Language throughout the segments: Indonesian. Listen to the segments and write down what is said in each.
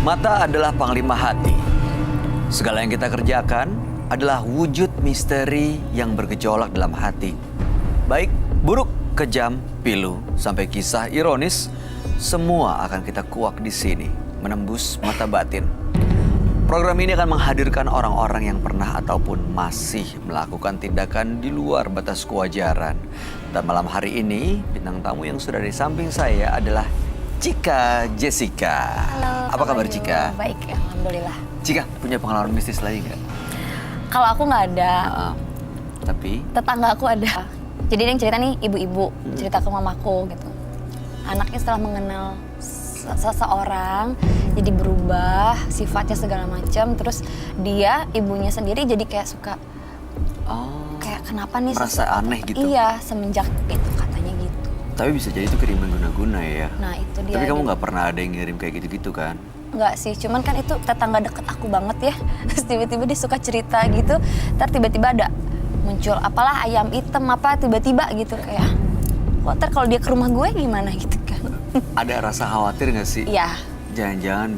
Mata adalah panglima hati. Segala yang kita kerjakan adalah wujud misteri yang bergejolak dalam hati. Baik, buruk, kejam, pilu, sampai kisah ironis, semua akan kita kuak di sini, menembus mata batin. Program ini akan menghadirkan orang-orang yang pernah ataupun masih melakukan tindakan di luar batas kewajaran. Dan malam hari ini, bintang tamu yang sudah di samping saya adalah Cika Jessica. Halo. Apa kabar Cika? Baik, alhamdulillah. Cika, punya pengalaman mistis lagi nggak? Kalau aku nggak ada, Tapi tetangga aku ada. Jadi dia yang cerita nih ibu-ibu, cerita ke mamaku gitu. Anaknya setelah mengenal seseorang, jadi berubah sifatnya segala macam. Terus dia, ibunya sendiri jadi kayak suka, kayak kenapa nih? Merasa aneh gitu? Iya, semenjak itu katanya gitu. Tapi bisa jadi itu kiriman guna-guna ya. Nah itu dia. Tapi kamu nggak pernah ada yang ngirim kayak gitu-gitu kan? Nggak sih, cuman kan itu tetangga deket aku banget ya. Terus tiba-tiba dia suka cerita gitu, ntar tiba-tiba ada muncul apalah ayam hitam apa tiba-tiba gitu kayak, kok ntar kalau dia ke rumah gue gimana gitu kan? Ada rasa khawatir nggak sih? Iya. Jangan-jangan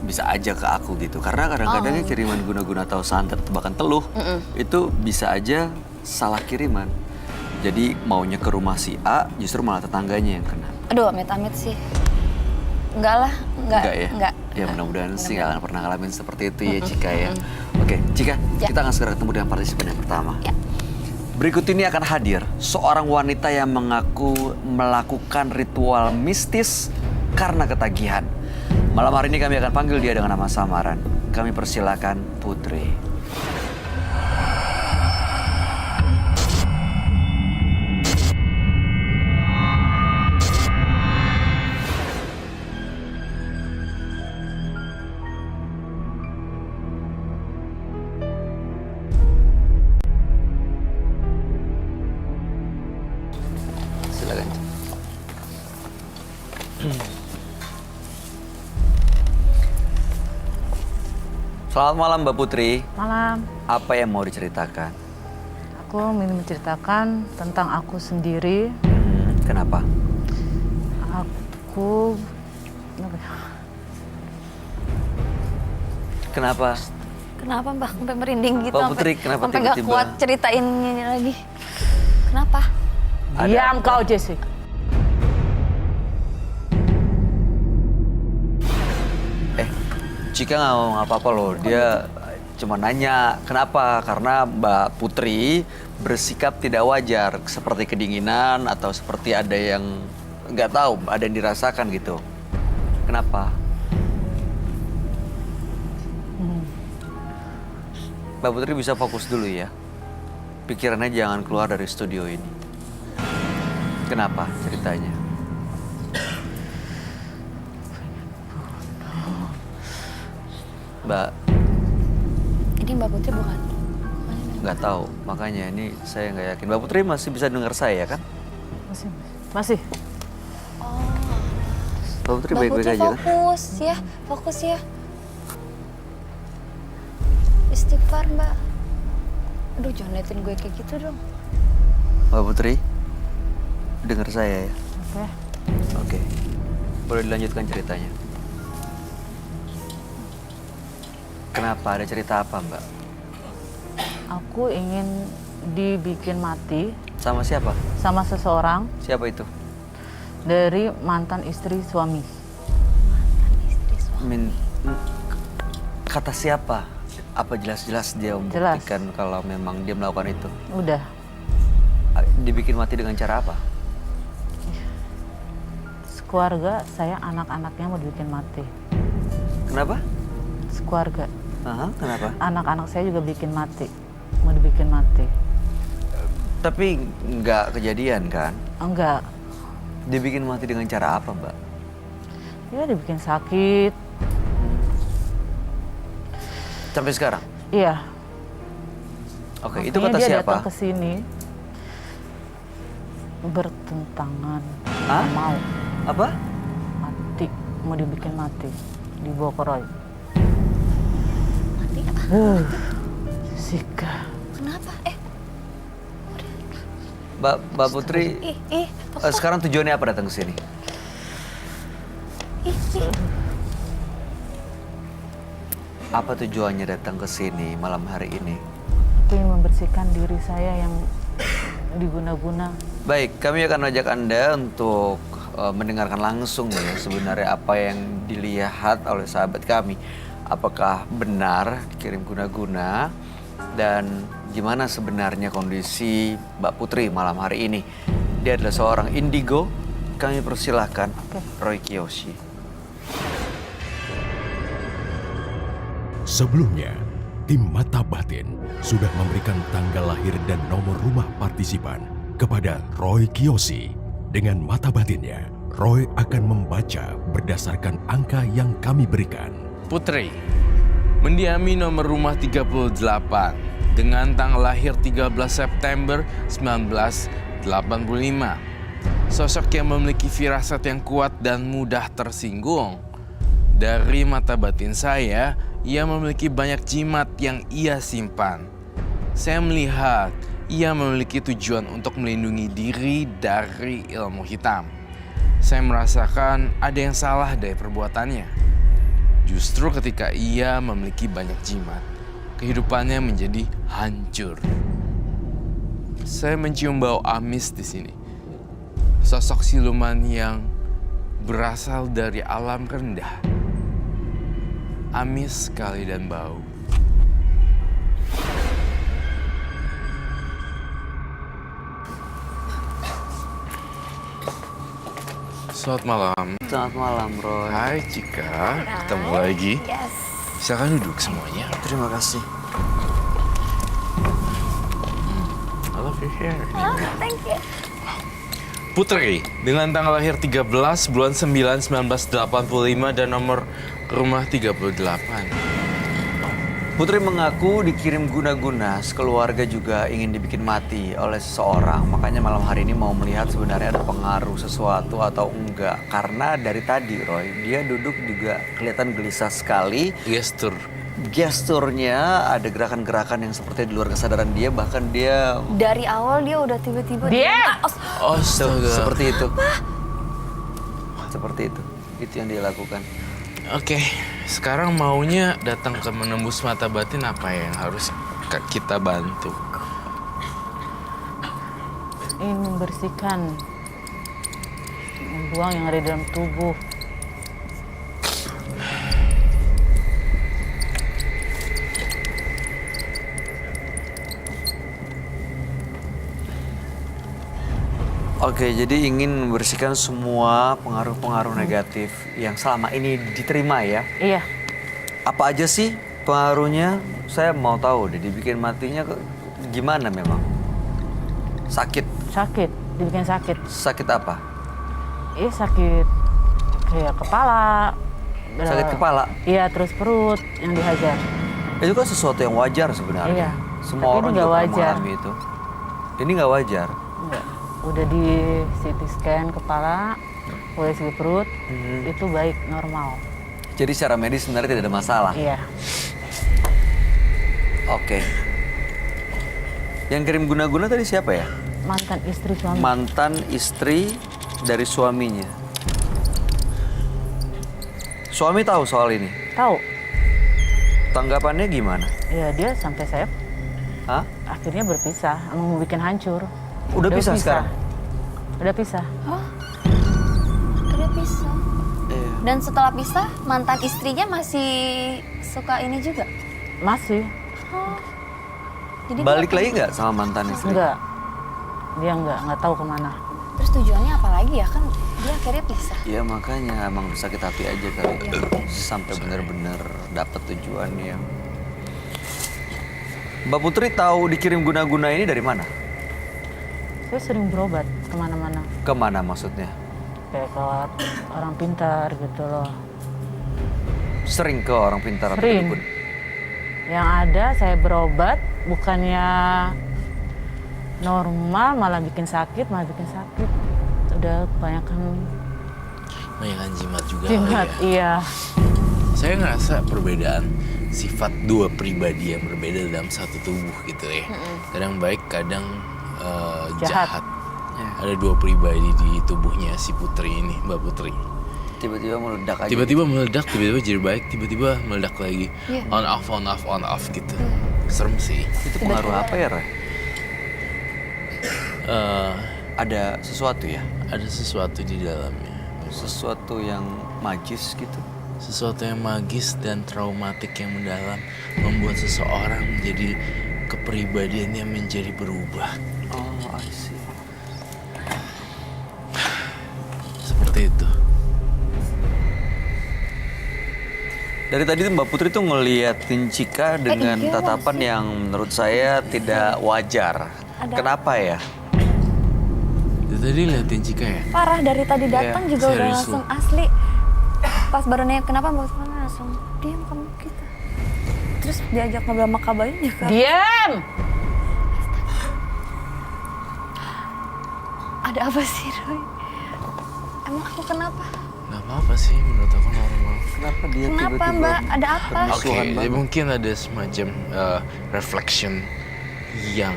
bisa aja ke aku gitu. Karena kadang-kadang kiriman guna-guna atau santet atau bahkan teluh itu bisa aja salah kiriman. Jadi maunya ke rumah si A, justru malah tetangganya yang kena. Aduh, amit-amit sih. Enggak lah, enggak ya? enggak. Ya mudah-mudahan sih nggak akan pernah ngalamin seperti itu ya Cika ya. Oke, Cika, kita akan segera ketemu dengan partisipan yang pertama. Ya. Berikut ini akan hadir seorang wanita yang mengaku melakukan ritual mistis karena ketagihan. Malam hari ini kami akan panggil dia dengan nama samaran. Kami persilakan Putri. Silakan. Selamat malam Mbak Putri. Malam, Apa yang mau diceritakan? aku ingin menceritakan tentang aku sendiri. Kenapa? Aku Kenapa? Kenapa Mbak sampai merinding gitu? Mbak Putri, kenapa sampai nggak tiba-tiba? kuat ceritain ini lagi? Kenapa? diam kau Jesse. Cika nggak mau apa-apa loh. Dia cuma nanya kenapa? Karena Mbak Putri bersikap tidak wajar, seperti kedinginan atau seperti ada yang nggak tahu, ada yang dirasakan gitu. Kenapa? Mbak Putri bisa fokus dulu ya. Pikirannya jangan keluar dari studio ini. Kenapa ceritanya? Mbak, Ini Mbak Putri bukan? nggak tahu. Makanya ini saya nggak yakin. Mbak Putri masih bisa dengar saya kan? Masih. Mbak Putri Mbak baik-baik Putri aja kan? fokus ya. Istighfar Mbak. Aduh jangan liatin gue kayak gitu dong. Mbak Putri, dengar saya ya? Oke. Oke. Boleh dilanjutkan ceritanya? Kenapa? Ada cerita apa Mbak? Aku ingin dibikin mati Sama siapa? sama seseorang Siapa itu? dari mantan istri suami. Istri suami. Kata siapa? Apa jelas-jelas dia membuktikan kalau memang dia melakukan itu? Udah. Dibikin mati dengan cara apa? Keluarga saya, anak-anaknya mau dibikin mati. Kenapa? Keluarga. Aha, kenapa? Anak-anak saya juga bikin mati. Mau dibikin mati. Tapi nggak kejadian kan? Enggak. Dibikin mati dengan cara apa Mbak? Ya dibikin sakit. Sampai sekarang? Iya. Oke, itu Makanya kata dia siapa? datang ke sini bertentangan. Hah? Nggak mau Apa? mati, mau dibikin mati, dibawa ke Roy. Mati apa? Sika. Kenapa? Mbak Putri, sekarang tujuannya apa datang ke sini? Apa tujuannya datang ke sini malam hari ini? Aku ingin membersihkan diri saya yang diguna-guna. Baik, kami akan ajak Anda untuk mendengarkan langsung ya sebenarnya apa yang dilihat oleh sahabat kami. Apakah benar dikirim guna-guna dan gimana sebenarnya kondisi Mbak Putri malam hari ini. Dia adalah seorang indigo. Kami persilahkan Roy Kiyoshi. Sebelumnya, tim Mata Batin sudah memberikan tanggal lahir dan nomor rumah partisipan kepada Roy Kiyoshi. Dengan mata batinnya, Roy akan membaca berdasarkan angka yang kami berikan. Putri, mendiami nomor rumah 38 dengan tanggal lahir 13 September 1985. Sosok yang memiliki firasat yang kuat dan mudah tersinggung. Dari mata batin saya, ia memiliki banyak jimat yang ia simpan. Saya melihat ia memiliki tujuan untuk melindungi diri dari ilmu hitam. Saya merasakan ada yang salah dari perbuatannya. Justru ketika ia memiliki banyak jimat, kehidupannya menjadi hancur. Saya mencium bau amis di sini. Sosok siluman yang berasal dari alam rendah. Amis sekali dan bau. Selamat malam. Selamat malam, Roy. Hai Cika, ketemu lagi. Yes. Silakan duduk semuanya. Terima kasih. I love your hair. Oh, thank you. Putri, dengan tanggal lahir 13 bulan 9 1985 dan nomor rumah 38. Putri mengaku dikirim guna-guna, sekeluarga juga ingin dibikin mati oleh seseorang. Makanya malam hari ini mau melihat sebenarnya ada pengaruh sesuatu atau enggak. Karena dari tadi Roy, dia duduk juga kelihatan gelisah sekali. Gestur. Gesturnya ada gerakan-gerakan yang seperti di luar kesadaran dia. Bahkan dia Dari awal dia udah tiba-tiba Dia! tuh, Astaga. seperti itu. Seperti itu. Itu yang dia lakukan. Oke, sekarang maunya datang ke menembus mata batin apa yang harus kita bantu? Ingin membersihkan, membuang yang ada dalam tubuh. Oke, jadi ingin membersihkan semua pengaruh-pengaruh negatif yang selama ini diterima ya. Iya, Apa aja sih pengaruhnya? Saya mau tahu deh, dibikin matinya gimana memang? Sakit? sakit, dibikin sakit. Sakit apa? Sakit kayak kepala. Sakit kepala? Iya, terus perut yang dihajar. Itu kan sesuatu yang wajar sebenarnya. Iya, Semua tapi orang ini juga nggak pernah wajar. mengalami itu. Ini nggak wajar. Enggak. Udah di CT scan kepala, USG perut, itu baik, normal. Jadi secara medis sebenarnya tidak ada masalah. Iya, Oke. Yang kirim guna-guna tadi siapa ya? mantan istri suami. Mantan istri dari suaminya. Suami tahu soal ini? Tahu? Tanggapannya gimana? Ya dia sampai saya Hah? akhirnya berpisah, mau bikin hancur. Udah pisah sekarang? Udah pisah. Udah pisah. Iya. Dan setelah pisah, mantan istrinya masih suka ini juga? Masih? Jadi Balik dia- lagi nggak sama mantan istri? Enggak. Dia enggak tahu kemana. Terus tujuannya apa lagi ya? Kan dia akhirnya pisah. Ya makanya emang sakit hati aja kali. Sampai benar-benar dapat tujuannya. Mbak Putri tahu dikirim guna-guna ini dari mana? Saya sering berobat kemana-mana. Kemana maksudnya? Kayak ke orang pintar gitu loh. Sering ke orang pintar atau Sering. dukun? Yang ada saya berobat, bukannya normal, malah bikin sakit. Udah kebanyakan Banyakan jimat juga jimat, kali ya. iya. Saya ngerasa perbedaan sifat dua pribadi yang berbeda dalam satu tubuh gitu ya. Kadang baik, kadang Jahat. jahat. Ada dua pribadi di tubuhnya si Putri ini, Mbak Putri. tiba-tiba meledak aja. Tiba-tiba meledak, tiba-tiba jadi baik, tiba-tiba meledak lagi. Iya. On off gitu. Serem sih. Itu pengaruh apa ya, Roy? Eh, Ada sesuatu ya? ada sesuatu di dalamnya. Sesuatu yang magis gitu. Sesuatu yang magis dan traumatik yang mendalam membuat seseorang menjadi kepribadiannya menjadi berubah. Oh, I see. Seperti itu. Dari tadi tuh Mbak Putri tuh ngeliatin Cika dengan iya, tatapan yang menurut saya tidak wajar. Ada- Kenapa ya? Itu tadi liatin Cika ya? Parah dari tadi datang juga udah serius langsung lu. asli. Pas baru nanya kenapa Mbak Putri langsung diam kamu kita. Terus diajak ngobrol sama kabarnya juga. Diam! Ada apa sih Roy? Emang aku kenapa? Gak apa-apa sih, menurut aku normal. Kenapa dia Kenapa tiba-tiba Mbak? Ada apa? Oke, Musuhan banget. mungkin ada semacam reflection yang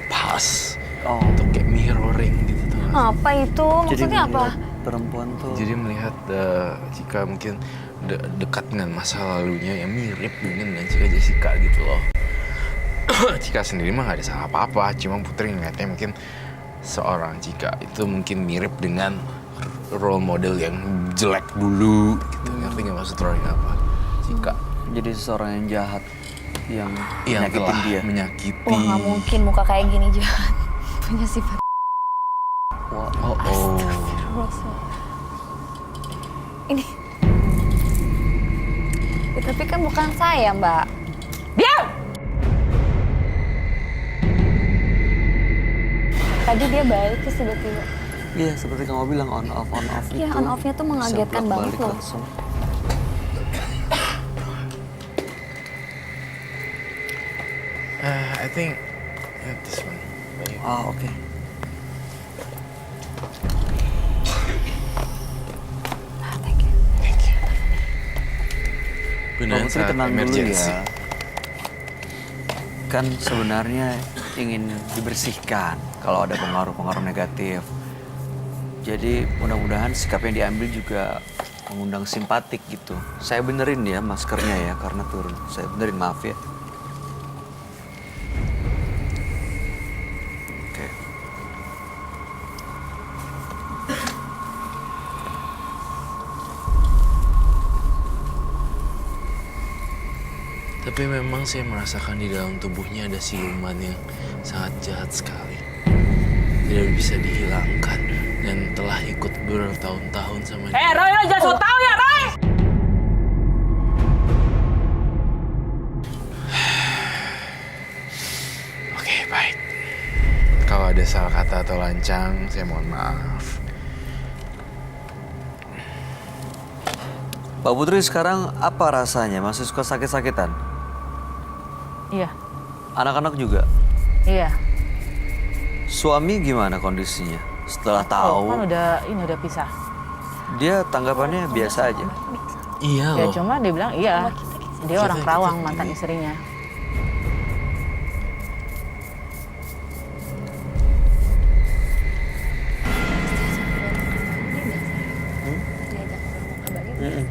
pas Oh, untuk kayak mirroring gitu tuh. Apa itu? Maksudnya apa? melihat perempuan tuh. Jadi melihat Cika mungkin dekat dengan masa lalunya yang mirip dengan Cika Jessica gitu loh. Cika sendiri mah gak ada salah apa-apa, cuma Putri ngeliatnya mungkin seorang Cika itu mungkin mirip dengan role model yang jelek dulu gitu. Ngerti gak maksud Roy apa? Cika Jadi seseorang yang jahat yang yang nyakitin telah dia. menyakiti. Wah nggak mungkin muka kayak gini jahat. Punya sifat. Wah, Oh, Rasul. Ini. Ya, tapi kan bukan saya Mbak. Diam! Tadi dia baik terus tiba-tiba. iya seperti kamu bilang on off Iya itu. on off-nya tuh mengagetkan bisa banget bolak-balik loh. langsung. I think this one. Ah, oke. Ah, thank you. Thank you. Mbak Gunaan Putri saat tenang dulu emergency. ya. Kan sebenarnya ingin dibersihkan kalau ada pengaruh-pengaruh negatif. Jadi mudah-mudahan sikap yang diambil juga mengundang simpatik gitu. Saya benerin ya maskernya ya karena turun. Saya benerin, maaf ya. Oke. Tapi memang saya merasakan di dalam tubuhnya ada siluman yang sangat jahat sekali. Tidak bisa dihilangkan dan telah ikut bertahun-tahun sama dia. Roy, jangan so tau ya, Roy! Oke, baik. Kalau ada salah kata atau lancang, saya mohon maaf. Mbak Putri sekarang apa rasanya? Masih suka sakit-sakitan? Iya, Anak-anak juga? iya. Suami gimana kondisinya? Setelah tahu, Kan udah pisah. dia tanggapannya biasa aja. Iya Ya loh. cuma dia bilang iya. Dia orang Kita- Kerawang, kita- mantan istrinya. Diajak ngobrol sama kabarnya.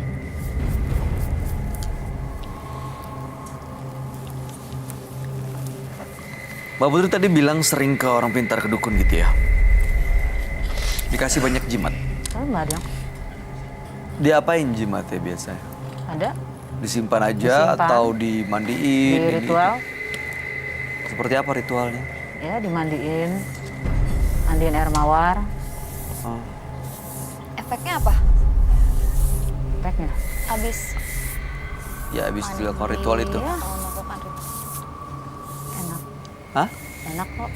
Mbak Putri tadi bilang sering ke orang pintar ke dukun gitu ya? Dikasih banyak jimat. Tapi nggak ada yang Diapain jimatnya biasanya? ada Disimpan aja Disimpan. atau dimandiin? di ini, ritual. itu? Seperti apa ritualnya? Ya dimandiin, mandiin air mawar, Oh. Efeknya apa? efeknya. Habis Ya habis dilakukan ritual itu. Iya, melakukan ritual. Enak, Hah? enak kok.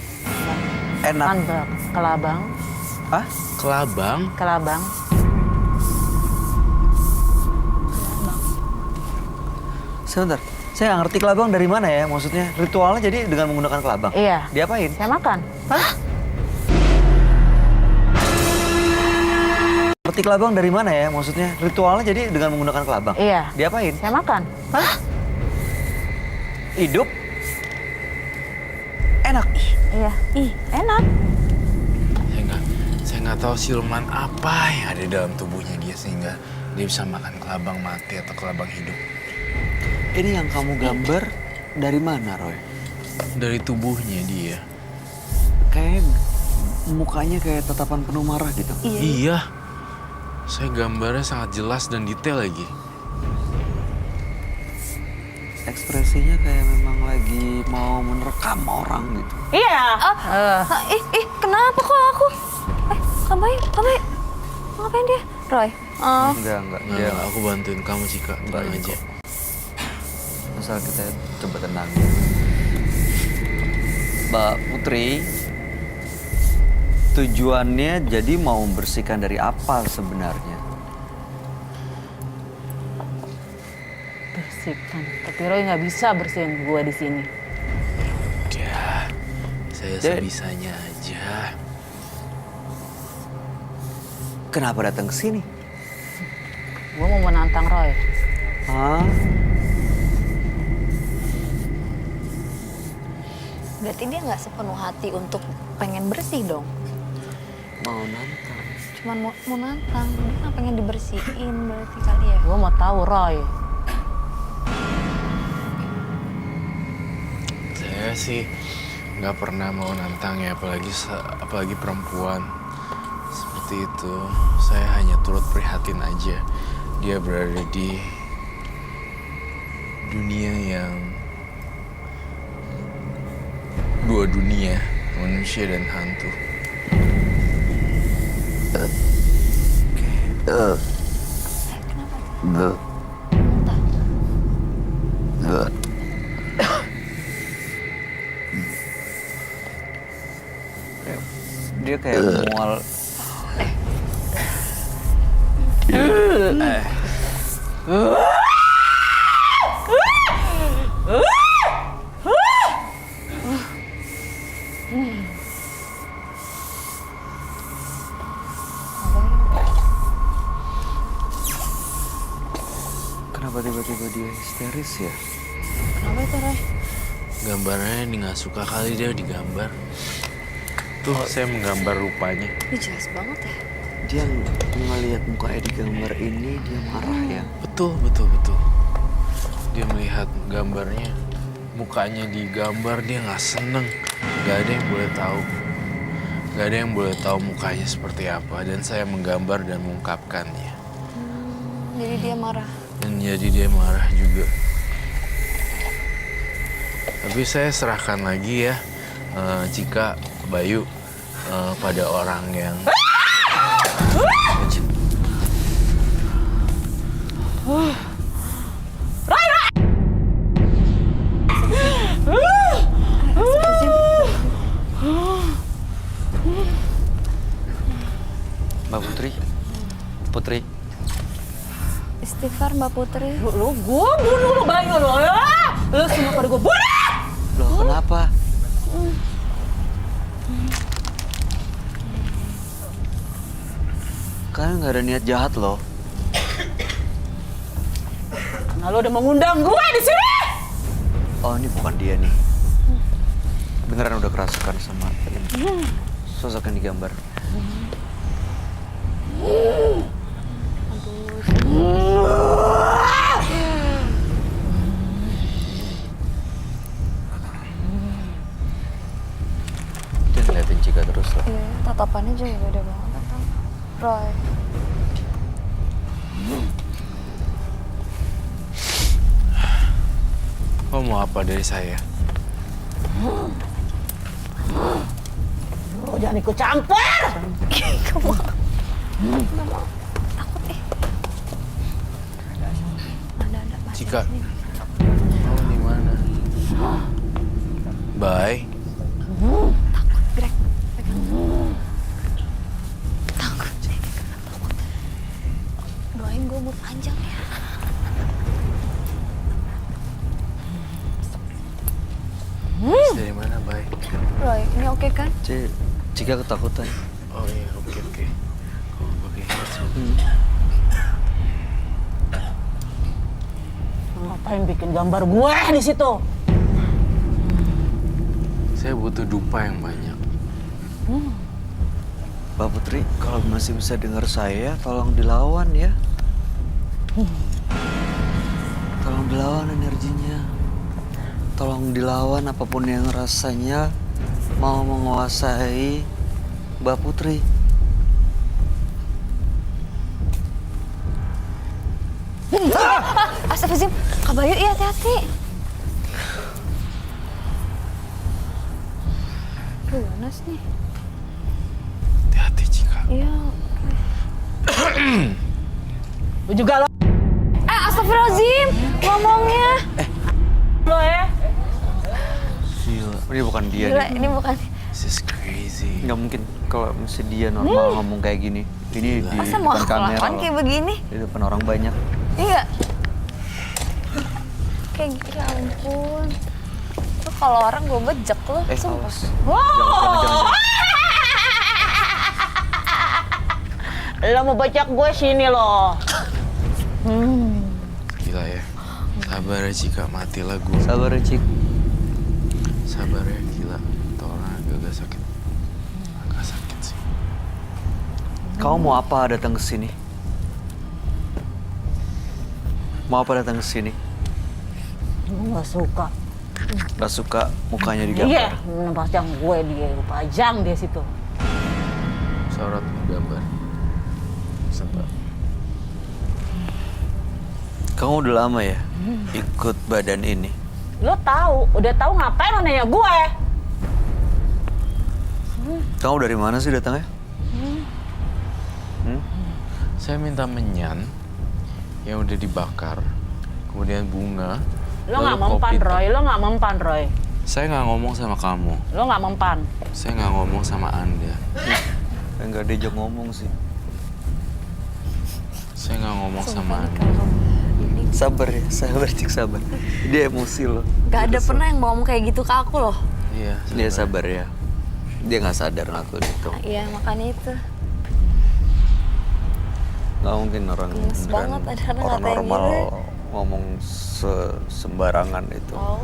Enak. Kan kelabang, Hah? Kelabang. kelabang. Sebentar. Saya nggak ngerti kelabang dari mana ya? Maksudnya ritualnya jadi dengan menggunakan kelabang? Iya. Diapain? Saya makan. Ngerti kelabang dari mana ya? Maksudnya ritualnya jadi dengan menggunakan kelabang? Iya. Diapain? Saya makan. Hidup? Enak. Iya. Ih, enak. Saya nggak tahu siluman apa yang ada dalam tubuhnya dia sehingga dia bisa makan kelabang mati atau kelabang hidup. Ini yang kamu gambar dari mana, Roy? Dari tubuhnya dia. Kayak mukanya kayak tatapan penuh marah gitu. Iya. Saya gambarnya sangat jelas dan detail lagi. Ekspresinya kayak memang lagi mau menerkam orang gitu. Iya. Kenapa kok aku? Kak Bayu, ngapain dia? Roy, Enggak. Dia Nah, aku bantuin kamu Cika, tenang Baik aja. kok. Asal kita coba tenang. Mbak Putri, tujuannya jadi mau membersihkan dari apa sebenarnya? Bersihkan. Tapi Roy nggak bisa bersihin gue di sini. Udah, saya Dek. sebisanya aja. Kenapa datang ke sini? Gue mau menantang Roy. Hah? berarti dia nggak sepenuh hati untuk pengen bersih dong. Mau nantang. Cuman mau nantang, dia nggak pengen dibersihin berarti kali ya. Gue mau tahu Roy. Saya sih nggak pernah mau nantang ya, apalagi perempuan. Seperti itu, saya hanya turut prihatin aja. Dia berada di dunia yang dua dunia, manusia dan hantu. Dia kayak mual. Kenapa tiba-tiba dia histeris ya? Kenapa itu Roy? Gambarnya ini nggak suka kali dia digambar. Tuh, saya menggambar rupanya. Ini jelas banget ya. Dia ngelihat mukanya di gambar ini, dia marah ya. Betul. Dia melihat gambarnya, mukanya digambar, dia nggak seneng. Gak ada yang boleh tahu. Gak ada yang boleh tahu mukanya seperti apa. Dan saya menggambar dan mengungkapkannya. Jadi dia marah. Dan jadi dia marah juga. Tapi saya serahkan lagi ya, Cika, Bayu, pada orang yang... Mbak Putri. Istighfar Mbak Putri. Lu gue bunuh lu Bayu lu ya. Lu semua pada gue bunuh. Loh, kenapa? Kalian nggak ada niat jahat loh. Nah lu udah mengundang gue di sini. Oh, ini bukan dia nih. Beneran udah kerasukan sama ini. Sosok yang digambar. Dia ngeliatin Cika terus loh. Iya, tatapannya juga beda banget. Roy. Kau mau apa dari saya? Lu jangan ikut campur. Kamu nggak mau. Takut Ada Mas. Cika, kamu di mana? Bye. Greg, pegang. Takut. Doain gue umur panjang ya. Dari mana, Bye? Roy, ini oke kan? Cika ketakutan. Oh iya, oke. Kamu pakai headset. Ngapain bikin gambar gue di situ? Saya butuh dupa yang banyak. Mbak Putri, kalau masih bisa dengar saya, tolong dilawan ya. Tolong dilawan energinya. Tolong dilawan apapun yang rasanya mau menguasai Mbak Putri. Astagfirullahaladzim, Kak Bayu ya hati-hati. Panas nih. Hati-hati Cika. Iya. Lu juga lo. Astagfirullahaladzim, ngomongnya. Lo ya. Gila. Ini bukan dia Gila, nih. ini bukan. This is crazy. Nggak mungkin kalau mesti dia normal ngomong kayak gini. Ini di Masa mau depan kamera kelakuan loh. kayak begini? Di depan orang banyak. Iya. Kayak gitu, ya ampun. Lu kalau orang gue bejek lu, sumpah. awas. Jangan. Lo mau bajak gue sini lo. Gila ya. Sabar ya Cika, matilah gue. Sabar ya, Cik. Sabar ya, gila. Tuh orang agak sakit. Agak sakit sih. Kamu mau apa datang ke sini? Mau apa datang ke sini? Gue gak suka. Gak suka mukanya digambar. Iya, pajang gue dia, pajang dia situ. Sorot gambar. Sabar. Kamu udah lama ya ikut badan ini? Lo tahu, udah tahu ngapain lo nanya gue? Kamu dari mana sih datangnya? Saya minta menyan yang udah dibakar, kemudian bunga. Lo lalu nggak mempan kopi hitam. Roy, lo nggak mempan Roy. Saya nggak ngomong sama kamu. Lo nggak mempan. Saya nggak ngomong sama Anda. Enggak diajak ngomong sih. Saya nggak ngomong sama Anda. Sabar ya, sabar Cik, sabar. Dia emosi loh. Gak ada pernah yang ngomong kayak gitu ke aku loh. Iya, Dia sabar ya. Dia nggak sadar ngelakuin itu. Iya, makanya itu. Nggak mungkin orang Gemes beneran banget ada orang orang ngatain normal gitu. ngomong sembarangan itu. Oh.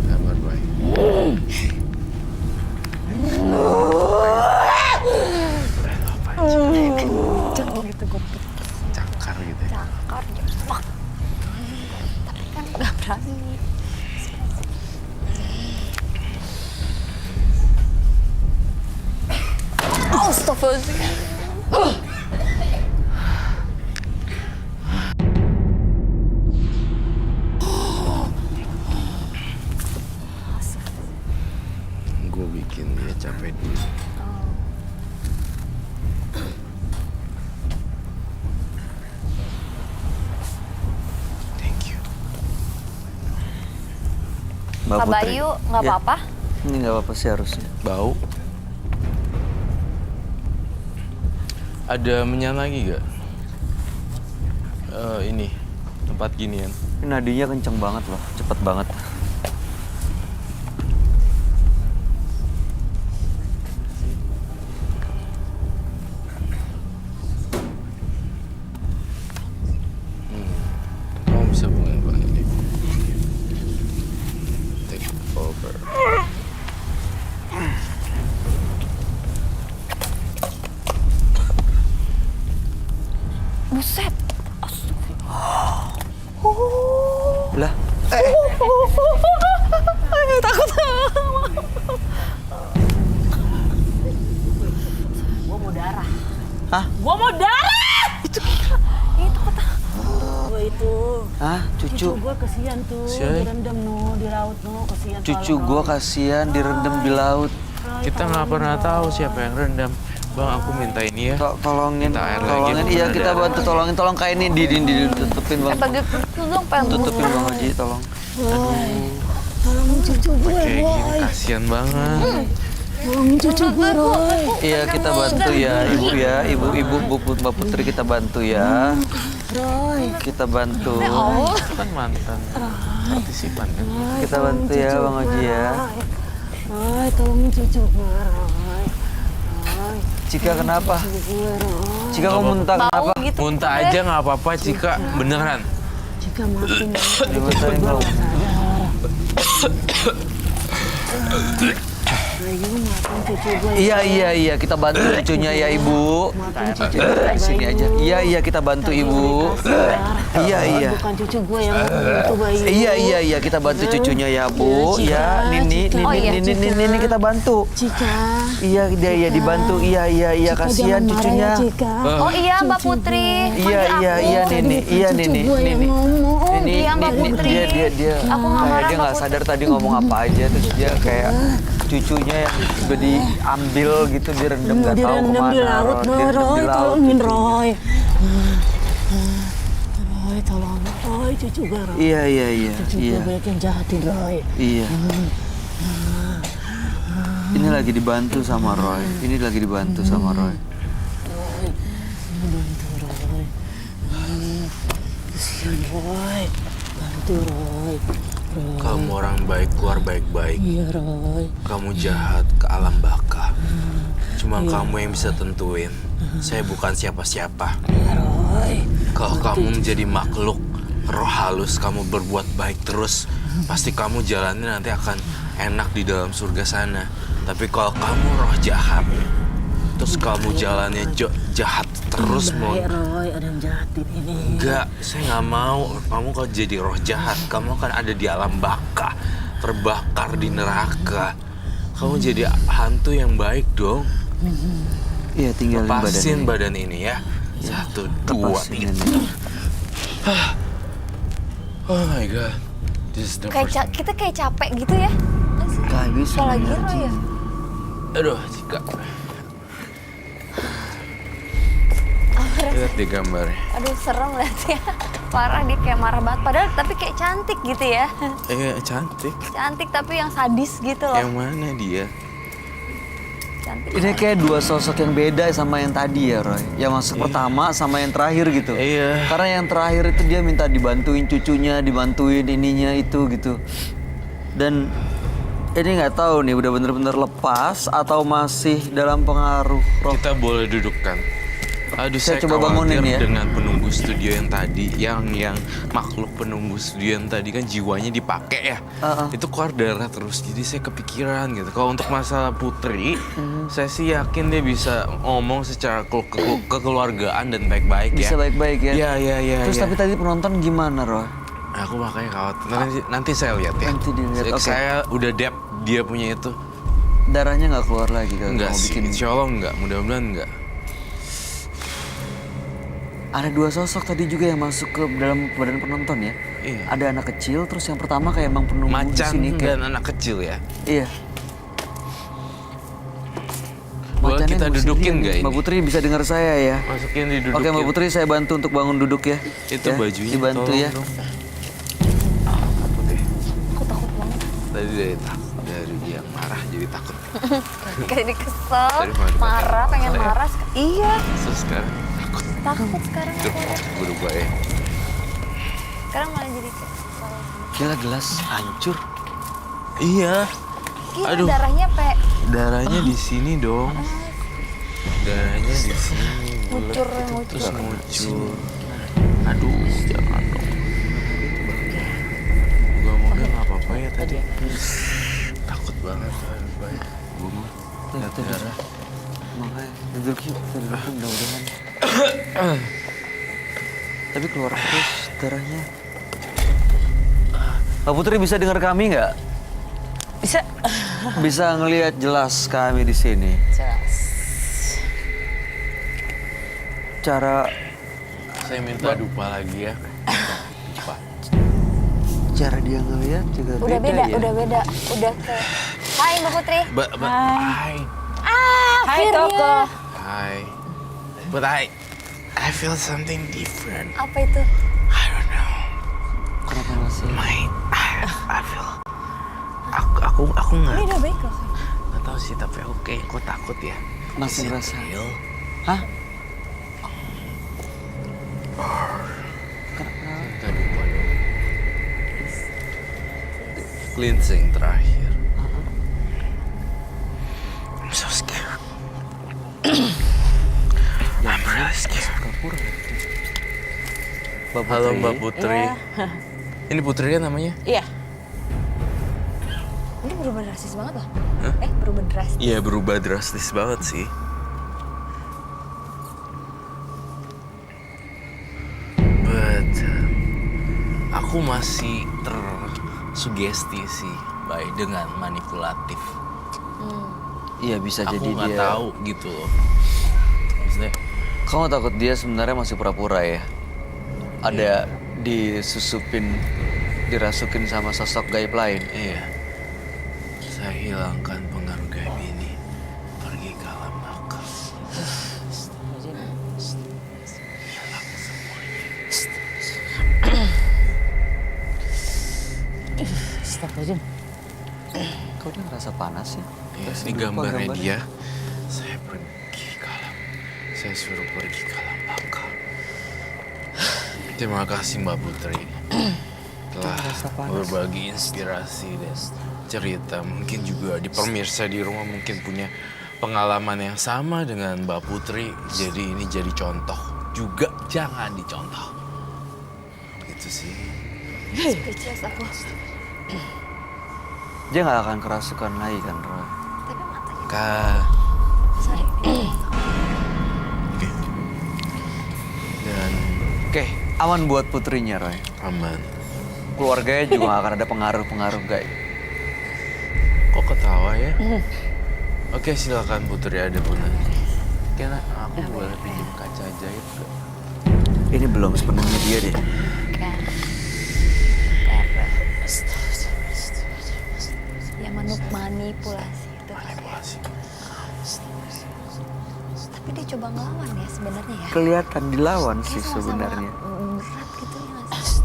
Sabar, Boy. Jangan gitu gue Cakar gitu ya. cakar. Wah. Tapi kan gak berani. Astagfirullahaladzim. Gue bikin dia capek dulu. Thank you. Mbak Kak Putri. Bayu, nggak Ya, apa-apa? Ini nggak apa-apa sih harusnya. Bau. Ada menyan lagi gak? Ini tempat ginian. Ini nadinya kenceng banget loh, cepet banget. Kamu bisa buangin bang ini. Take over. Buset. Lah, Takut. Gue mau darah. hah? Gue mau darah! Itu kota. Gue itu. Hah? Cucu? Gue kesian tuh, Siapa? direndam no, di laut no, kesian. Cucu soalnya, gua Roy. kasihan direndam di laut. Kita nggak pernah tahu siapa yang rendam. Bang, aku minta ini ya. Tolongin, Minta air lagi, tolongin. aku Iya, pernah kita darah. bantu tolong kain ini ditutupin bang. Bagi itu dong pengen Tutupin bang Haji, tolong. Tolong cucu gue, Kayak gini kasihan banget. tolong cucu gue, Roy. Iya, kita bantu ya, ibu ya, ibu Mbak Putri kita bantu ya. Roy, Kita bantu. Itu kan mantan partisipan kan. Kita bantu ya bang Haji ya. Roy, tolong cucu gue, Roy. Roy, Cika kenapa? gue, Roy. Cika kamu muntah kenapa? gitu. Muntah aja nggak apa-apa, Cika. Beneran. Jika maafin Dimuntahin dong. Ayo maafin cucu gue. Iya, kita bantu cucunya ya Ibu. Maafin cucu Di sini aja. Iya, kita bantu Ibu. Iya. Bukan cucu gue yang itu bayi. Iya, kita bantu cucunya ya Bu. Ya, Nini kita bantu. Cika. Iya, dia dibantu. Iya, kasihan cucunya. Oh iya Mbak Putri. Iya, Nini. Iya, Nini. Iya, Mbak Putri. Dia Aku nggak kayak marah, dia Mbak nggak sadar tadi ngomong apa aja, terus dia kayak cucunya yang udah diambil gitu, direndam nggak tahu Direndam kemana. di laut, Roy, tolongin Roy. Roy, tolong Roy, cucu gue Roy. Iya. Cucu gue banyak yang jahatin Roy. Iya. Ini lagi dibantu sama Roy. Bantu Roy. Kesian Roy. Bantu Roy. Kamu orang baik, keluar baik-baik. Iya Roy. Kamu jahat ke alam baka. Cuma kamu yang bisa tentuin. Saya bukan siapa-siapa. Roy. Kalau kamu menjadi makhluk roh halus, kamu berbuat baik terus, pasti kamu jalannya nanti akan enak di dalam surga sana. Tapi kalau kamu roh jahat, terus kamu jalannya jahat terus, Baik Roy, ada yang jahatin ini. enggak, saya nggak mau. Kamu kalau jadi roh jahat, kamu akan ada di alam baka, terbakar di neraka. Kamu jadi hantu yang baik dong. Iya, tinggalin Lepasin badan badan ini ya. 1, 2, 3. Oh my god, this is the first. Kita kayak capek gitu ya. Gak bisa. Apalagi Roy ya. Aduh, Cika. Lihat di gambarnya. Aduh serem liatnya. Parah, dia kayak marah banget. Padahal tapi kayak cantik gitu ya. Cantik. Cantik tapi yang sadis gitu loh. Yang mana dia? Cantik. Ini kayak dua sosok yang beda sama yang tadi ya, Roy. Yang masuk pertama sama yang terakhir gitu. Iya. Karena yang terakhir itu dia minta dibantuin cucunya, dibantuin ininya itu gitu. Dan ini nggak tahu nih udah bener-bener lepas atau masih dalam pengaruh roh. Kita boleh dudukkan. Aduh, Saya saya coba khawatir bangunin ya. dengan penunggu studio yang tadi, yang makhluk penunggu studio yang tadi kan jiwanya dipakai ya. Itu keluar darah terus, jadi saya kepikiran gitu. Kalau untuk masalah Putri, saya sih yakin dia bisa ngomong secara kekeluargaan dan baik-baik ya. Bisa baik-baik ya. Iya. Terus tapi tadi penonton gimana, Roy? Aku makanya khawatir. Nanti saya lihat ya. Nanti dilihat, oke. Saya udah dep dia punya itu. Darahnya nggak keluar lagi kalau Enggak mau sih, bikin. insya Allah enggak. Mudah-mudahan enggak. Ada dua sosok tadi juga yang masuk ke dalam badan penonton ya. Iya. Ada anak kecil, terus yang pertama kayak emang penunggu di Macan sini kayak. dan anak kecil ya. Iya. Boleh Macannya kita nunggu dudukin sendirian nggak nih. ini? Mbak Putri bisa dengar saya ya. Masukin didudukin. Oke Mbak Putri, saya bantu untuk bangun duduk ya. Itu Ya, bajunya dibantu tolong ya. dong. Aku takut banget. Tadi dari dia marah jadi takut. Kayak kesel, Tadi malah marah, pengen saya. marah. Iya, Terus sekarang takut. takut sekarang Tuh, aku. berubah ya. Sekarang malah jadi kesel. Gila, gelas hancur. Iya. Gila, Aduh. darahnya Darahnya di sini dong. Darahnya di sini. bulet Ngucur, gitu, ngucur. Terus ngucur. Aduh, jangan dong. Moga-moga nggak apa-apa ya tadi. Takut banget. Baik. Gue lihat darah. Makanya duduk yuk, kita duduk mudah-mudahan. Tapi keluar terus darahnya. Mbak Putri bisa dengar kami nggak? Bisa. Bisa ngelihat jelas kami di sini. Jelas. Cara Saya minta dupa lagi ya. Dupa. cara dia ngelihat juga udah beda, ya. udah beda. Udah ke... Hai Mbak Putri. Hai. Hai Toko. Hi. But I feel something different. Apa itu? I don't know. Kenapa masih? I feel. Aku Ini nggak udah baik loh. nggak tahu sih, tapi aku kayak aku takut ya. Masih Is it ngerasa? real? Hah? Minta dupa dong. Cleansing terakhir. I'm so scared. I'm really scared. Halo Mbak Putri. Iya. Ini Putri kan namanya? Iya. Ini berubah drastis banget loh. Berubah drastis. Iya, berubah drastis banget sih. But aku masih tersugesti sih, Bay, dengan manipulatif. Iya bisa Aku jadi nggak dia. tahu gitu loh. Maksudnya, Kamu takut dia sebenarnya masih pura-pura ya? Ada disusupin, dirasukin sama sosok gaib lain. iya. Saya hilangkan pengaruh gaib ini. Pergi ke alam baka. Astagfirullahaladzim. Kau dia ngerasa panas ya? Ya, Terus ini lupa gambarnya gambarnya. dia. Saya pergi ke alam. Saya suruh pergi ke alam baka. Terima kasih Mbak Putri telah berbagi inspirasi dan cerita. Mungkin juga di pemirsa di rumah mungkin punya pengalaman yang sama dengan Mbak Putri. Jadi ini jadi contoh. Juga jangan dicontoh. Gitu sih. Speechless aku. Dia nggak akan kerasukan lagi kan, Roy? Tapi matanya. Kak. Sorry. Oke. Dan Oke, aman buat putrinya, Roy. aman. Keluarganya juga nggak akan ada pengaruh-pengaruh gaib. Kok ketawa ya? Oke, silakan Putri ada Bunda. Kena aku boleh pinjam kaca ajaib gak? Ini belum sepenuhnya dia deh. Kan. Ya manipulasi itu. Manipulasi. Tapi dia coba ngelawan ya sebenarnya ya. Kelihatan dilawan sih Kayak sama-sama sebenarnya. berat gitu ya nggak sih?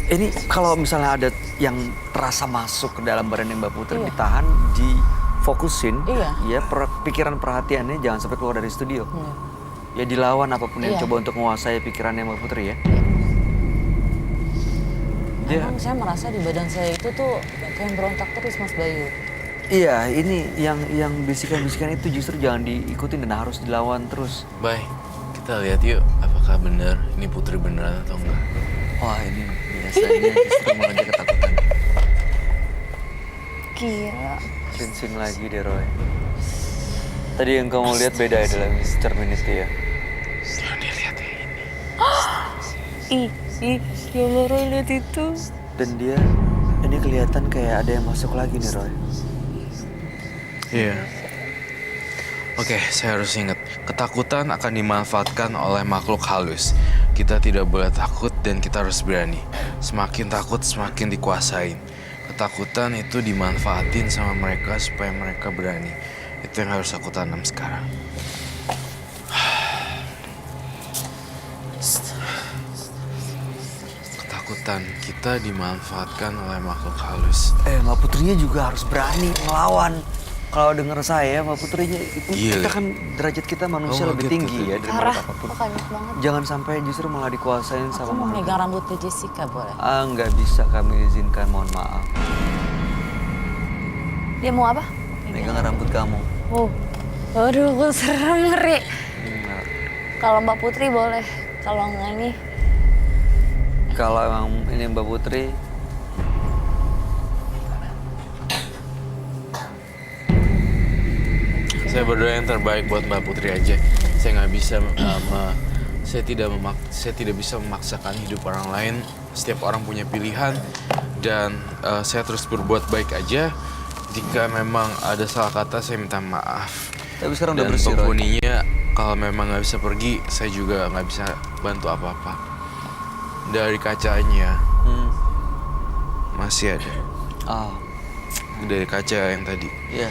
Ini kalau misalnya ada yang terasa masuk ke dalam badan Mbak Putri ditahan, difokusin, Iya. ya pikiran perhatiannya jangan sampai keluar dari studio. Iya. Ya dilawan apapun yang Iya. coba untuk menguasai pikirannya Mbak Putri ya. Dia, Memang saya merasa di badan saya itu tuh kayak berontak terus Mas Bayu. iya ini yang bisikan-bisikan itu justru jangan diikutin dan harus dilawan terus. Bye. Kita lihat yuk apakah benar ini Putri beneran atau enggak. Wah ini biasanya justru malah dia ketakutan. Gila. Cleansing lagi deh Roy. Tadi yang kamu lihat beda ya dalam cermin itu ya. Jangan dilihat ya ini. Ya Allah, Roy lihat itu. Dan dia ini kelihatan kayak ada yang masuk lagi nih Roy. Iya. Oke, saya harus ingat. Ketakutan akan dimanfaatkan oleh makhluk halus. Kita tidak boleh takut dan kita harus berani. Semakin takut, semakin dikuasain. Ketakutan itu dimanfaatin sama mereka supaya mereka berani. Itu yang harus aku tanam sekarang. Ketakutan kita dimanfaatkan oleh makhluk halus. Mbak Putrinya juga harus berani ngelawan. Kalau dengar saya, Mbak Putrinya itu Gila. kita kan derajat kita manusia Oh, lebih gitu, tinggi gitu. ya daripada Parah. apapun. Kok kaget banget. Jangan sampai justru malah dikuasain Aku sama mau makhluk. megang rambutnya Jessica boleh? Nggak bisa kami izinkan, mohon maaf. Dia mau apa? Megang rambut kamu. Oh. Aduh, gue serem ngeri. Nggak. Kalau Mbak Putri boleh. Kalau nggak ini, Kalau emang ini Mbak Putri, Saya berdoa yang terbaik buat Mbak Putri aja. Saya nggak bisa, saya tidak bisa memaksakan hidup orang lain. Setiap orang punya pilihan dan saya terus berbuat baik aja. Jika memang ada salah kata, saya minta maaf. tapi sekarang udah Dan bersih Roy. penghuninya kalau memang nggak bisa pergi, saya juga nggak bisa bantu apa-apa. Dari kacanya Hmm. masih ada. Ah, Dari kaca yang tadi. iya.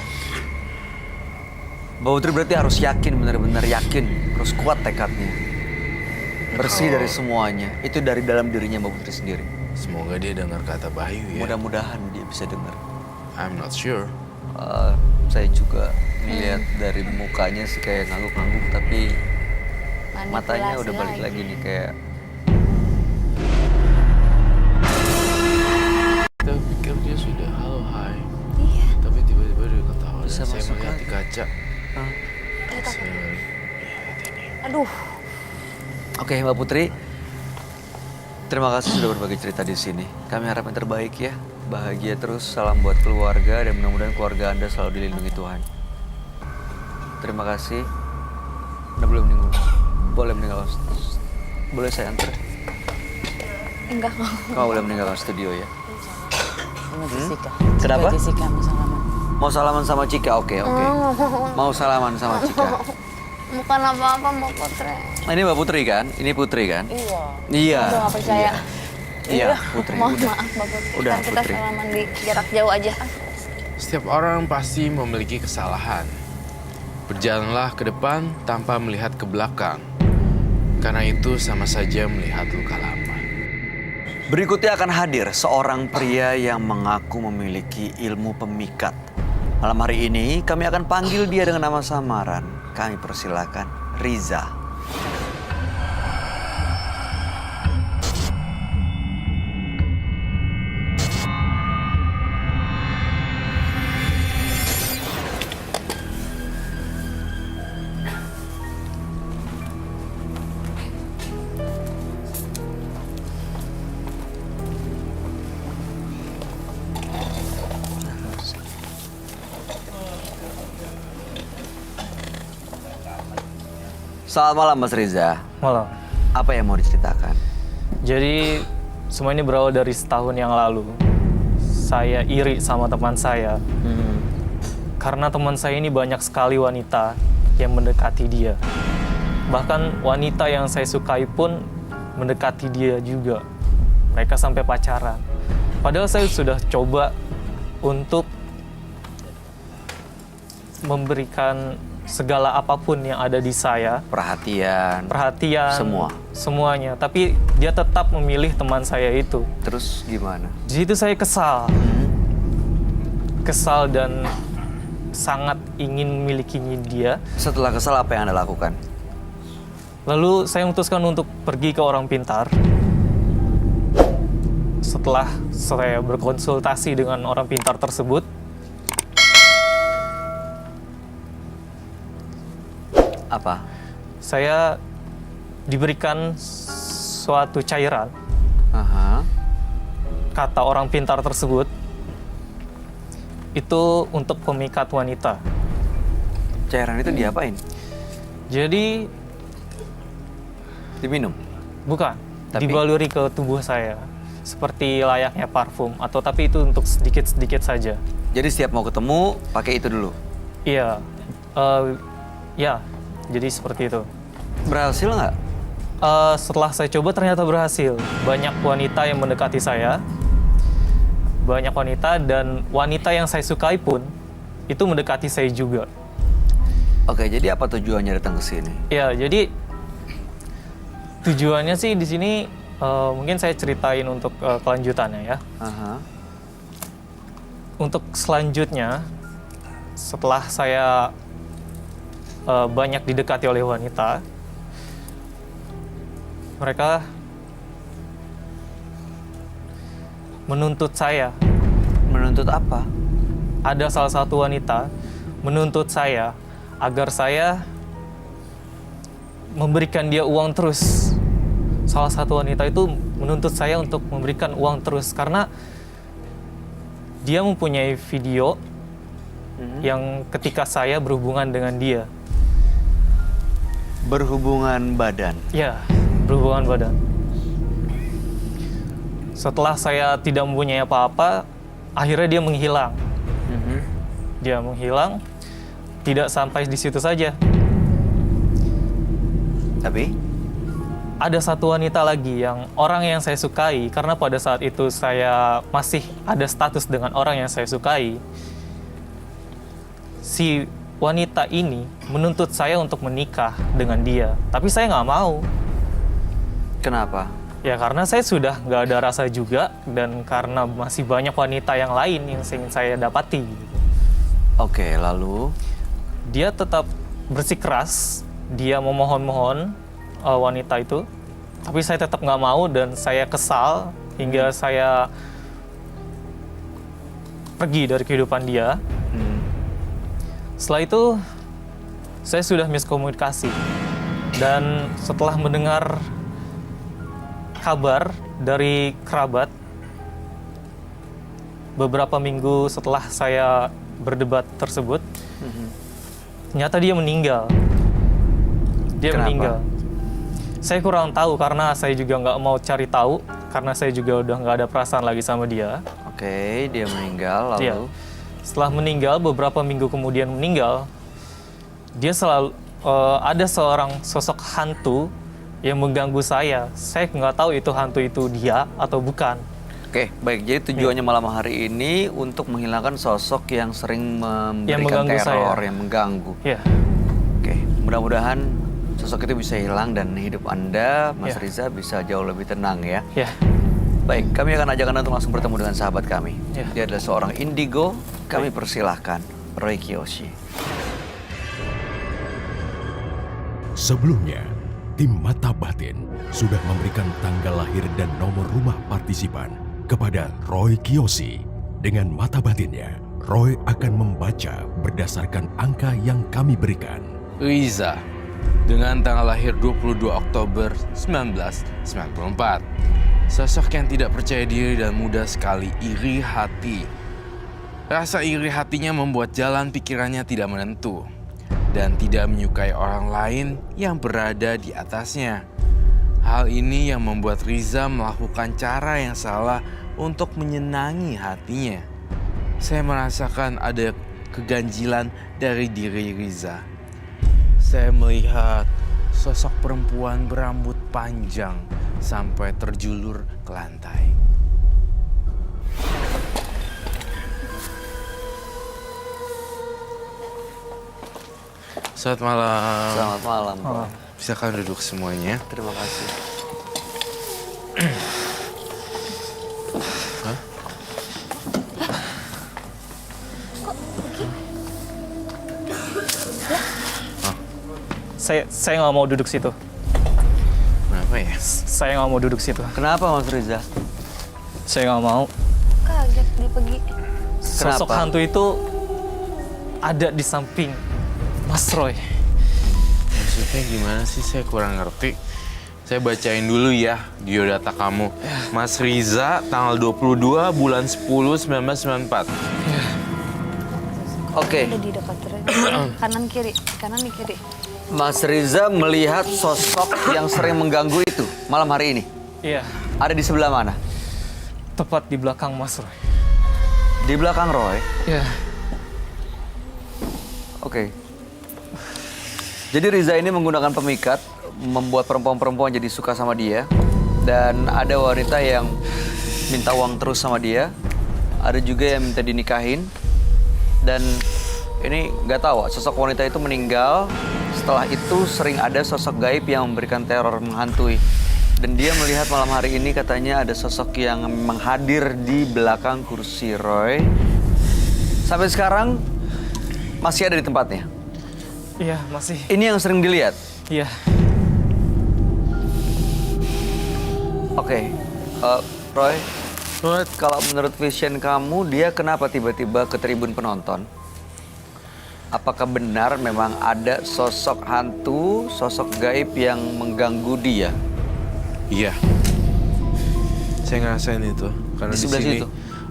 Mbak Putri berarti harus yakin, benar-benar yakin. Harus kuat tekadnya. Bersih dari semuanya. Itu dari dalam dirinya Mbak Putri sendiri. Semoga dia dengar kata Bayu ya. Mudah-mudahan dia bisa dengar. I'm not sure. Saya juga melihat dari mukanya sih kayak ngangguk-ngangguk, tapi matanya manipulasi udah balik lagi nih kayak Kita pikir dia sudah halo hai. Iya. Tapi tiba-tiba dia ketawa Bisa dan saya masuk melihat lagi. di kaca. ah. Aduh. Oke Mbak Putri, terima kasih sudah berbagi cerita di sini. Kami harap yang terbaik ya. bahagia terus, salam buat keluarga, dan mudah-mudahan keluarga Anda selalu dilindungi Tuhan. Terima kasih. Anda boleh meninggalkan. Boleh saya antar? Enggak kok. Kamu boleh meninggalkan studio ya. Sama Jessica. Kenapa? Jessica mau salaman. Mau salaman sama Cika? Oke. Mau salaman sama Cika. Bukan apa-apa Mbak Putri. Ini Mbak Putri kan? Ini Putri kan? Iya. Iya. Udah gak percaya. Iya, Putri. Mohon Udah. maaf Mbak Putri. Udah, Ntar kita Putri. salaman di jarak jauh aja. Setiap orang pasti memiliki kesalahan. Berjalanlah ke depan tanpa melihat ke belakang. Karena itu sama saja melihat luka lama. Berikutnya akan hadir seorang pria yang mengaku memiliki ilmu pemikat. Malam hari ini kami akan panggil dia dengan nama samaran. Kami persilakan Riza. Selamat malam Mas Riza. Malam. Apa yang mau diceritakan? Jadi semua ini berawal dari setahun yang lalu. Saya iri sama teman saya. Karena teman saya ini banyak sekali wanita yang mendekati dia. Bahkan wanita yang saya sukai pun mendekati dia juga. Mereka sampai pacaran. Padahal saya sudah coba untuk memberikan segala apapun yang ada di saya, Perhatian. perhatian, semuanya. Tapi dia tetap memilih teman saya itu. Terus gimana? Di situ saya kesal, kesal dan sangat ingin memilikinya dia. Setelah kesal apa yang Anda lakukan? Lalu saya memutuskan untuk pergi ke orang pintar. Setelah saya berkonsultasi dengan orang pintar tersebut, Apa? saya diberikan suatu cairan. Aha. Kata orang pintar tersebut, itu untuk pemikat wanita. Cairan itu diapain? Jadi, Diminum? bukan, Tapi? dibaluri ke tubuh saya. Seperti layaknya parfum, atau tapi itu untuk sedikit-sedikit saja. Jadi setiap mau ketemu, pakai itu dulu? Iya, ya, jadi seperti itu. Berhasil nggak? Setelah saya coba ternyata berhasil. Banyak wanita yang mendekati saya. Banyak wanita dan wanita yang saya sukai pun itu mendekati saya juga. Oke, jadi apa tujuannya datang ke sini? Ya, jadi tujuannya sih di sini mungkin saya ceritain untuk kelanjutannya ya. Aha. Untuk selanjutnya, setelah saya banyak didekati oleh wanita, mereka menuntut saya. Menuntut apa? Ada salah satu wanita menuntut saya agar saya memberikan dia uang terus. Salah satu wanita itu menuntut saya untuk memberikan uang terus karena dia mempunyai video yang ketika saya berhubungan dengan dia. Berhubungan badan. Ya, berhubungan badan. Setelah saya tidak mempunyai apa-apa, akhirnya dia menghilang. Dia menghilang, tidak sampai di situ saja. Tapi? Ada satu wanita lagi yang orang yang saya sukai, karena pada saat itu saya masih ada status dengan orang yang saya sukai. Si wanita ini menuntut saya untuk menikah dengan dia, tapi saya nggak mau. Kenapa? Ya karena saya sudah nggak ada rasa juga, dan karena masih banyak wanita yang lain yang ingin saya dapati. Oke, lalu? Dia tetap bersikeras, dia memohon-mohon wanita itu, tapi saya tetap nggak mau dan saya kesal hingga saya pergi dari kehidupan dia. Setelah itu, saya sudah miskomunikasi. Dan setelah mendengar kabar dari kerabat, beberapa minggu setelah saya berdebat tersebut, ternyata dia meninggal. Dia Kenapa? meninggal. Saya kurang tahu karena saya juga nggak mau cari tahu karena saya juga udah nggak ada perasaan lagi sama dia. Oke, dia meninggal lalu. Iya. Setelah meninggal, beberapa minggu kemudian meninggal, dia selalu ada seorang sosok hantu yang mengganggu saya. Saya nggak tahu itu hantu itu dia atau bukan. Oke, baik. Jadi tujuannya malam hari ini untuk menghilangkan sosok yang sering memberikan mengganggu teror, saya. yang mengganggu. Ya, Oke, mudah-mudahan sosok itu bisa hilang dan hidup Anda, Mas Ya. Riza, bisa jauh lebih tenang ya. ya, Baik, kami akan ajak Anda untuk langsung bertemu dengan sahabat kami. Ya. Dia adalah seorang indigo. Kami persilahkan, Roy Kiyoshi. Sebelumnya, tim Mata Batin sudah memberikan tanggal lahir dan nomor rumah partisipan kepada Roy Kiyoshi. Dengan mata batinnya, Roy akan membaca berdasarkan angka yang kami berikan. Riza, dengan tanggal lahir 22 Oktober 1994. Sosok yang tidak percaya diri dan mudah sekali iri hati. Rasa iri hatinya membuat jalan pikirannya tidak menentu dan tidak menyukai orang lain yang berada di atasnya. Hal ini yang membuat Riza melakukan cara yang salah untuk menyenangi hatinya. Saya merasakan ada keganjilan dari diri Riza. Saya melihat sosok perempuan berambut panjang sampai terjulur ke lantai. Selamat malam. Selamat malam, Roy. Silakan duduk semuanya. Terima kasih. saya nggak mau duduk situ. Kenapa ya? Saya nggak mau duduk situ. Kenapa, Mas Riza? Saya nggak mau. Kaget dia pergi. Sosok Kenapa? hantu itu ada di samping Mas Roy. Maksudnya gimana sih? Saya kurang ngerti. Saya bacain dulu ya biodata kamu. Mas Riza, tanggal 22 bulan 10 1994. Oke, Ada di dekat kanan kiri, kanan di kiri. Mas Riza melihat sosok yang sering mengganggu itu malam hari ini. Iya, Ada di sebelah mana? tepat di belakang Mas Roy. Di belakang Roy. Iya. Oke. Jadi Riza ini menggunakan pemikat, membuat perempuan-perempuan jadi suka sama dia. Dan ada wanita yang minta uang terus sama dia. Ada juga yang minta dinikahin. Dan ini nggak tahu, sosok wanita itu meninggal. Setelah itu sering ada sosok gaib yang memberikan teror menghantui. Dan dia melihat malam hari ini katanya ada sosok yang memang hadir di belakang kursi Roy. Sampai sekarang masih ada di tempatnya. Iya, masih. Ini yang sering dilihat. Iya. Oke, Roy, kalau menurut vision kamu, dia kenapa tiba-tiba ke tribun penonton? Apakah benar memang ada sosok hantu, sosok gaib yang mengganggu dia? Iya. Saya ngerasain itu. Karena Di di sebelah sini situ?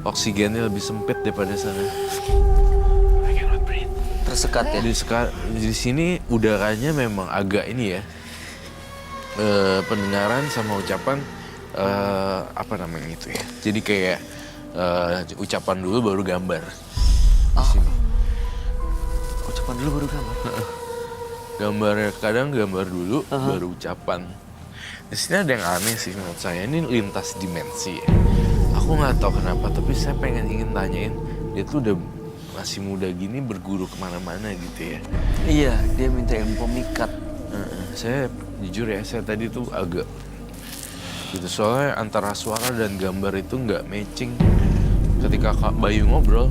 oksigennya lebih sempit daripada sana. Tersekat ya? Di sini udaranya memang agak ini ya. Pendengaran sama ucapan apa namanya itu ya. Jadi kayak ucapan dulu baru gambar. Di sini. Ucapan dulu baru gambar. Gambarnya kadang gambar dulu baru ucapan. Di sini ada yang aneh sih menurut saya. Ini lintas dimensi ya. Aku nggak tahu kenapa, tapi saya ingin tanyain. Dia tuh udah masih muda gini berguru kemana-mana gitu ya. Iya, dia minta ilmu pemikat. Saya jujur ya, saya tadi tuh agak gitu. Soalnya antara suara dan gambar itu nggak matching. Ketika Kak Bayu ngobrol,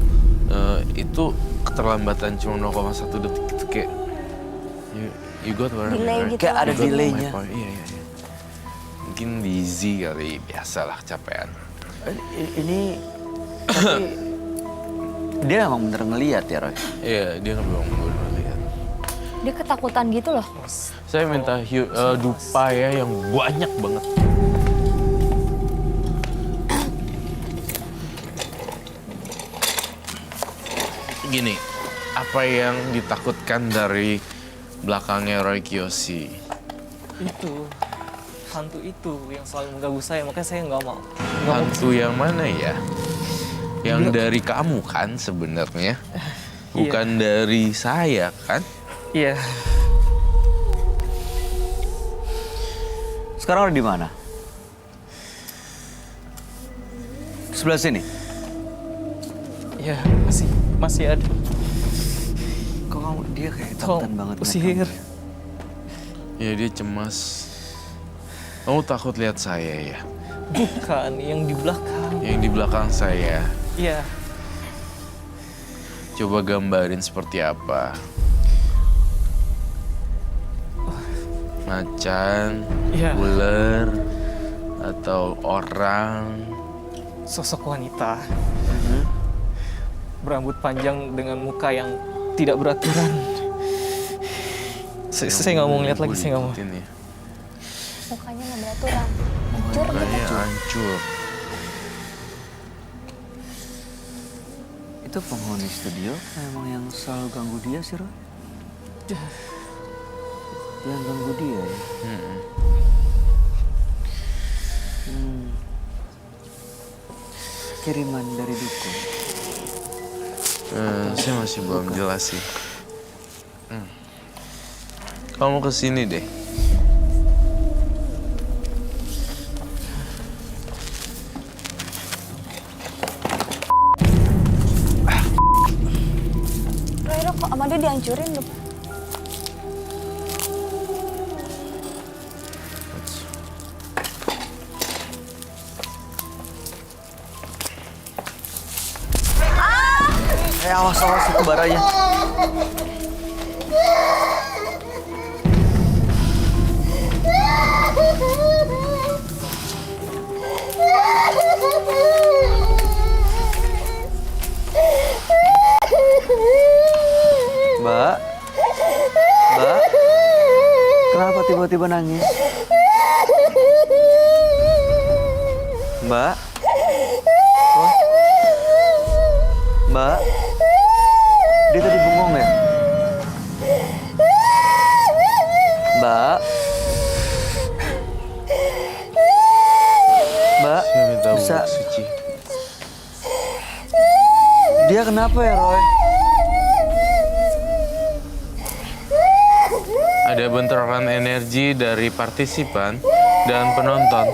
itu keterlambatan cuma 0,1 detik itu kayak you got what I mean, Delay right? gitu Kayak ada You got my delaynya. point. Iya. Mungkin busy kali, biasalah capean. Ini tapi dia emang bener ngeliat ya, Roy? Iya, dia nggak belum lihat. Dia ketakutan gitu loh. Saya minta dupa ya yang banyak banget. Gini, apa yang ditakutkan dari belakangnya Roy Kiyoshi? Itu hantu itu yang selalu mengganggu saya, makanya saya nggak mau. Hantu yang mana ya? Yang dari kamu kan sebenarnya, bukan dari saya kan? Iya. Sekarang ada di mana? Sebelah sini. Iya, masih ada. Kok kamu dia kayak Tolong takutan banget ngeliat usir. kamu ya? Ya dia cemas. Kamu takut lihat saya ya? Bukan, yang di belakang. Yang di belakang saya. Iya. Coba gambarin seperti apa? Macan, Iya. ular, atau orang? Sosok wanita. Berambut panjang dengan muka yang tidak beraturan. Saya nggak mau ngeliat lagi, saya nggak mau. Ikutin ya. Mukanya nggak beraturan. Hancur gitu. Mukanya hancur. Itu penghuni studio memang yang selalu ganggu dia sih, Roy? Yang ganggu dia ya? Kiriman dari dukun. Saya masih belum jelas sih. Kamu kesini deh. Roy, kok sama dia dihancurin loh. Awas itu baranya. Mbak, kenapa tiba-tiba nangis? Mbak, oh. Mbak, dia tadi bengong ya? Mbak, Saya minta bisa? bubuk suci. Dia kenapa ya, Roy? Ada bentrokan energi dari partisipan dan penonton.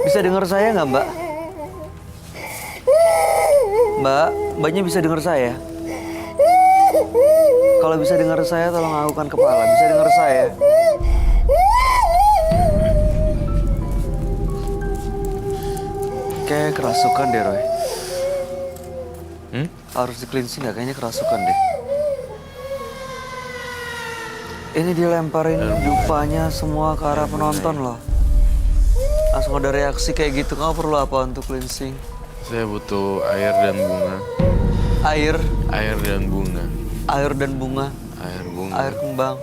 Bisa dengar saya nggak, Mbak? Mbaknya bisa dengar saya? Kalau bisa dengar saya, tolong anggukan kepala. Bisa dengar saya? Kayak kerasukan deh, Roy. Harus di cleansing nggak? Kayaknya kerasukan deh. Ini dilemparin dupanya semua ke arah penonton loh. Langsung ada reaksi kayak gitu. Kamu perlu apa untuk cleansing? Saya butuh air dan bunga. Air, Air dan bunga. air dan bunga, Air bunga. air kembang.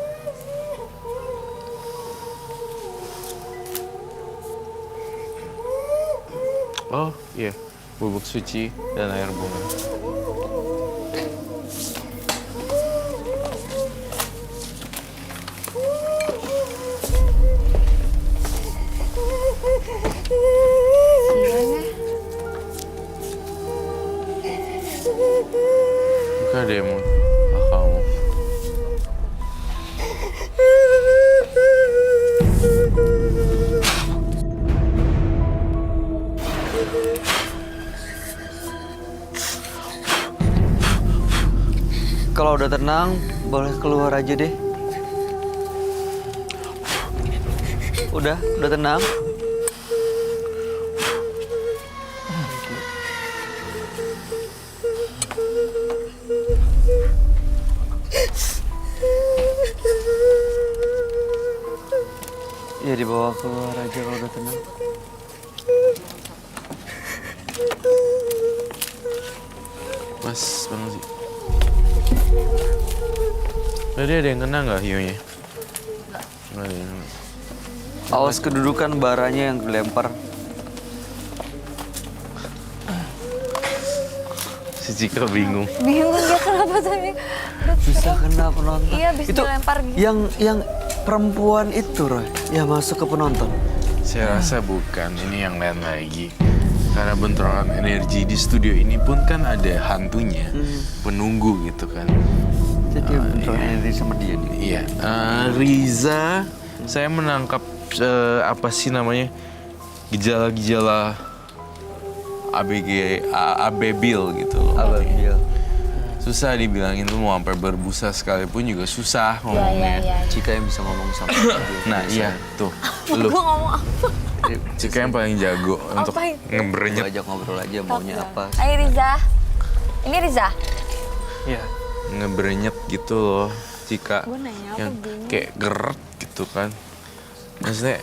Oh iya, bubuk suci dan air bunga. Buka deh mulut kamu. Kalau udah tenang, boleh keluar aja deh. Udah tenang. Ya dibawa keluar aja kalau udah tenang. Mas, Bang sih. Tadi ada yang kena nggak hiunya? Nggak ada yang kena. Awas kedudukan baranya yang dilempar. Si Cika bingung. Bingung dia kenapa tadi. Bisa kena penonton. Iya, bisa itu dilempar gitu. Yang perempuan itu, Roy, yang masuk ke penonton. Saya rasa bukan, ini yang lain lagi. Karena bentrokan energi di studio ini pun kan ada hantunya, penunggu gitu kan. Jadi bentrokan energi sama dia nih. Iya, Riza, saya menangkap apa sih namanya gejala-gejala abebil gitu loh. Abebil. Susah dibilangin tuh mau sampai berbusa sekalipun juga susah Iya, ngomongnya. iya. Cika yang bisa ngomong sama dia. Nah iya tuh, lu Gue ngomong apa? Cika yang paling jago untuk Apa itu? Gua ngeberenyet. ajak ngobrol aja maunya apa. Hai Riza. Ini Riza. Iya. Ngeberenyet gitu loh, Cika. Gua nanya apa, Yang bingung. kayak geret gitu kan. Maksudnya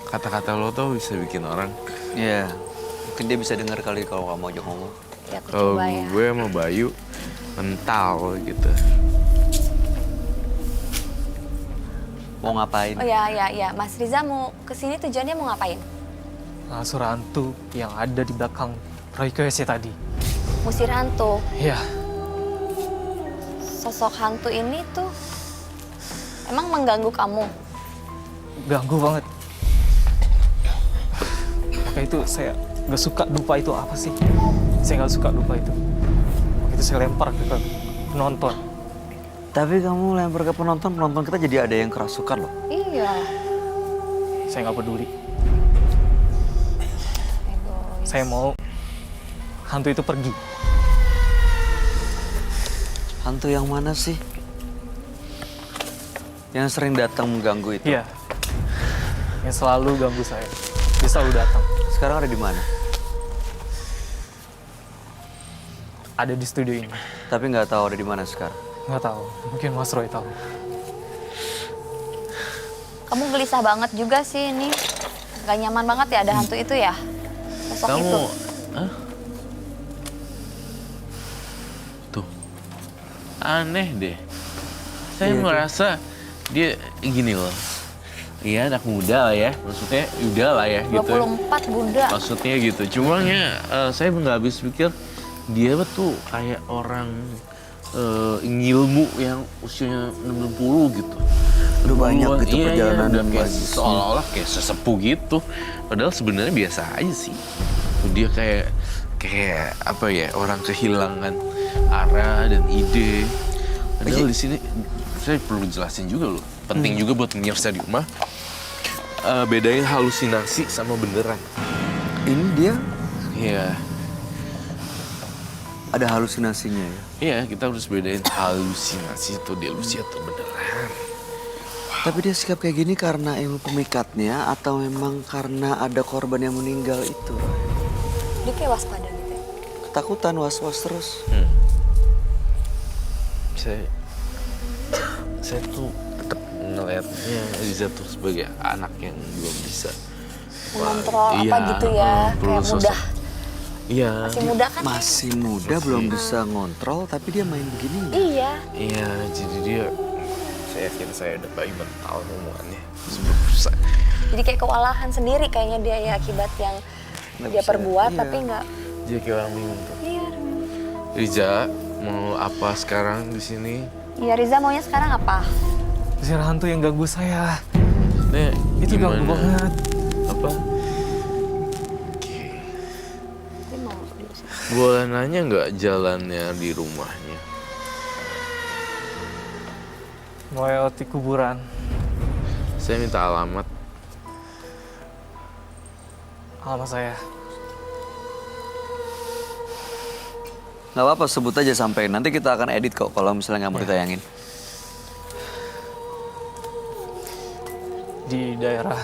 kata-kata lo tuh bisa bikin orang. Iya. Mungkin dia bisa dengar kali kalau kamu ajak ngomong. Ya aku Kalau coba ya. gue sama Bayu mental gitu. Mau ngapain? Oh ya. Mas Riza mau kesini tujuannya mau ngapain? Ngasur hantu yang ada di belakang Roy Kiyoshi tadi. Musir hantu. Iya. Sosok hantu ini tuh emang mengganggu kamu? Ganggu banget. Maka itu saya nggak suka dupa itu apa sih? Saya nggak suka dupa itu. Maka itu saya lempar ke penonton. Tapi kamu lempar ke penonton kita jadi ada yang kerasukan loh. Iya. Saya nggak peduli. Egois. Saya mau hantu itu pergi. Hantu yang mana sih? Yang sering datang mengganggu itu. Iya. Yang selalu ganggu saya. Dia selalu datang. Sekarang ada di mana? Ada di studio ini. Tapi nggak tahu ada di mana sekarang. Nggak tahu. Mungkin Mas Roy tahu. Kamu gelisah banget juga sih ini. Gak nyaman banget ya ada hantu itu ya? Sosok Kamu, itu. Hah? Tuh, aneh deh. Saya merasa dia gini loh. Iya anak muda lah ya, maksudnya udah lah ya gitu. 24 Bunda. Maksudnya gitu. Cuma ya saya nggak habis pikir dia tuh kayak orang ngilmu yang usianya 60 gitu. Udah banyak gitu Iya, perjalanan udah kayak lagi. seolah-olah kayak sesepuh gitu. Padahal sebenarnya biasa aja sih. Dia kayak apa ya, orang kehilangan arah dan ide. Padahal di sini saya perlu jelasin juga loh. Penting juga buat pemirsa di rumah. Bedain halusinasi sama beneran. Ini dia Iya. ada halusinasinya ya. Iya, kita harus bedain halusinasi atau delusi atau beneran. Tapi dia sikap kayak gini karena ilmu pemikatnya atau memang karena ada korban yang meninggal itu? Dia kayak waspada gitu ya. Ketakutan, was-was terus. Saya tuh tetap ngeliatnya Riza tuh sebagai anak yang belum bisa Mengontrol apa Iya, gitu ya. perlu Kayak sosok. mudah. Iya. Masih muda kan? Masih muda, belum bisa ngontrol, tapi dia main begini. Iya. Iya, jadi dia saya yakin saya udah bayi mental omongannya sebelum rusak. Jadi kayak kewalahan sendiri kayaknya dia ya akibat yang Nggak dia bisa, perbuat iya. tapi nggak. Dia kayak orang bingung tuh. Iya. Riza, mau apa sekarang di sini? Iya Riza maunya sekarang apa? Usir hantu yang ganggu saya. Nih, Itu ganggu banget. Apa? Dia mau diusir. Boleh nanya nggak jalannya di rumahnya? Melewati kuburan. Saya minta alamat. Alamat saya. Nggak apa-apa, sebut aja sampai. Nanti kita akan edit kok kalau misalnya nggak mau ditayangin. Di daerah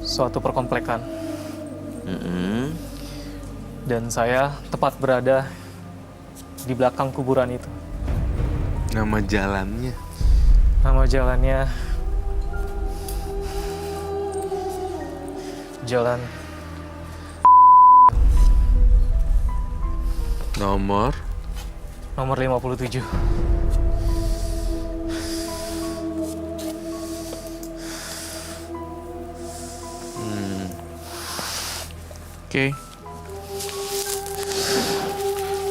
suatu perkomplekan. Dan saya tepat berada di belakang kuburan itu. Nama jalannya? Nama jalannya Jalan Nomor? nomor 57. Oke.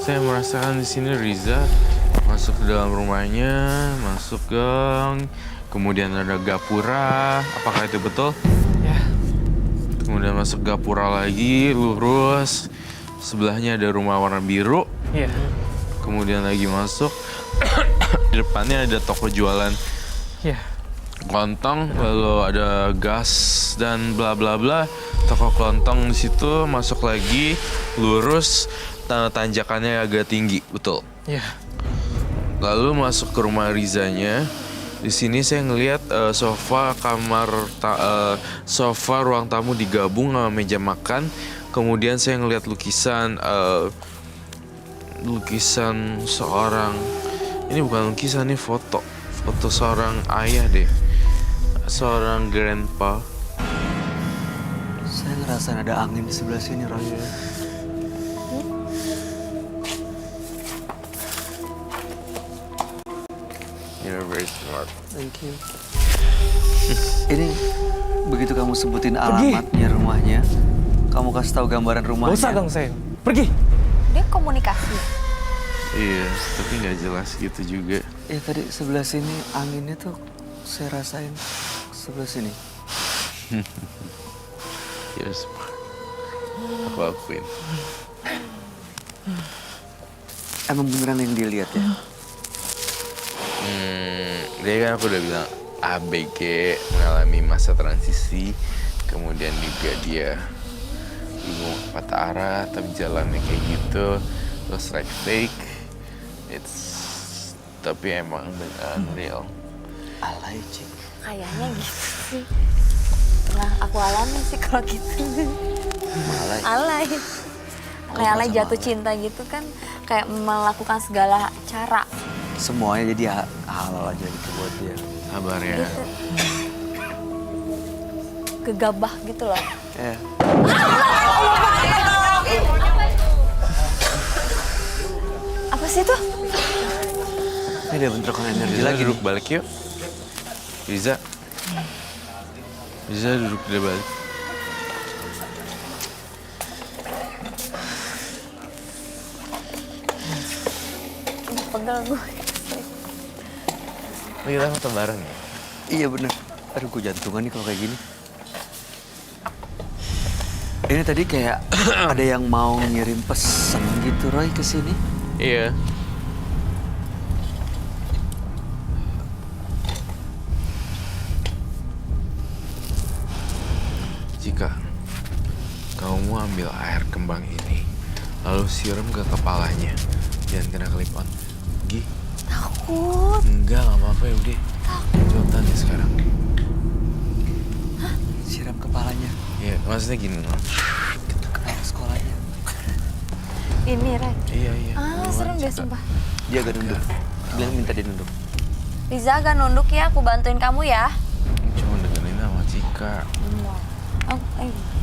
Saya merasakan di sini Riza masuk ke dalam rumahnya, masuk gang, kemudian ada gapura. Apakah itu betul? Ya, Kemudian masuk gapura lagi, lurus. Sebelahnya ada rumah warna biru. iya. Kemudian lagi masuk. Di depannya ada toko jualan Iya. kelontong, lalu ada gas dan bla bla bla. Toko kelontong di situ, masuk lagi, lurus, tanah tanjakannya agak tinggi, betul. Iya. Lalu masuk ke rumah Rizanya. Di sini saya ngelihat sofa ruang tamu digabung sama meja makan. Kemudian saya ngelihat lukisan seorang, ini bukan lukisan, ini foto seorang ayah deh, seorang grandpa. Saya ngerasain ada angin di sebelah sini, Roy. You're very smart. Thank you. Ini begitu kamu sebutin alamatnya rumahnya, kamu kasih tahu gambaran rumahnya. Gak usah Kang Sen. Pergi. Dia komunikasi. Iya, tapi nggak jelas gitu juga. Ya tadi sebelah sini anginnya tuh saya rasain sebelah sini. You're smart. Aku akuin. Emang beneran yang dilihat ya? Dia kan aku udah bilang ABG mengalami masa transisi, kemudian juga dia bingung patah arah, tapi jalannya kayak gitu, terus like fake, tapi emang beneran real. Alay, Cik. Kayaknya gitu sih. Pernah aku alami sih kalau gitu. Alay. Alay. Alay sama jatuh alay. cinta gitu kan kayak melakukan segala cara. Semuanya jadi halal aja gitu buat dia. Kabar ya. Gitu. Gegabah gitu loh. Eh, Apa sih itu? ini ada bentrokan energi Riza lagi duduk nih. balik yuk. Riza duduk dia balik. Pegel gue. Oh, kita foto bareng ya? Iya bener. Aduh, gue jantungan nih kalau kayak gini. Ini tadi kayak ada yang mau ngirim pesan gitu, Roy, ke sini. Iya. Jika kamu ambil air kembang ini, lalu siram ke kepalanya, jangan kena clip on. Gi? Takut. Enggak apa-apa ya udah. Jawab tanya sekarang. Siram kepalanya Iya, maksudnya gini loh. gitu ke air sekolahnya. Ini, Ray. Iya. Ah, serem deh sumpah. Dia agak nunduk. Bilang minta dia nunduk. Riza agak nunduk ya, aku bantuin kamu ya. Cuma dengerin sama Cika. Oh,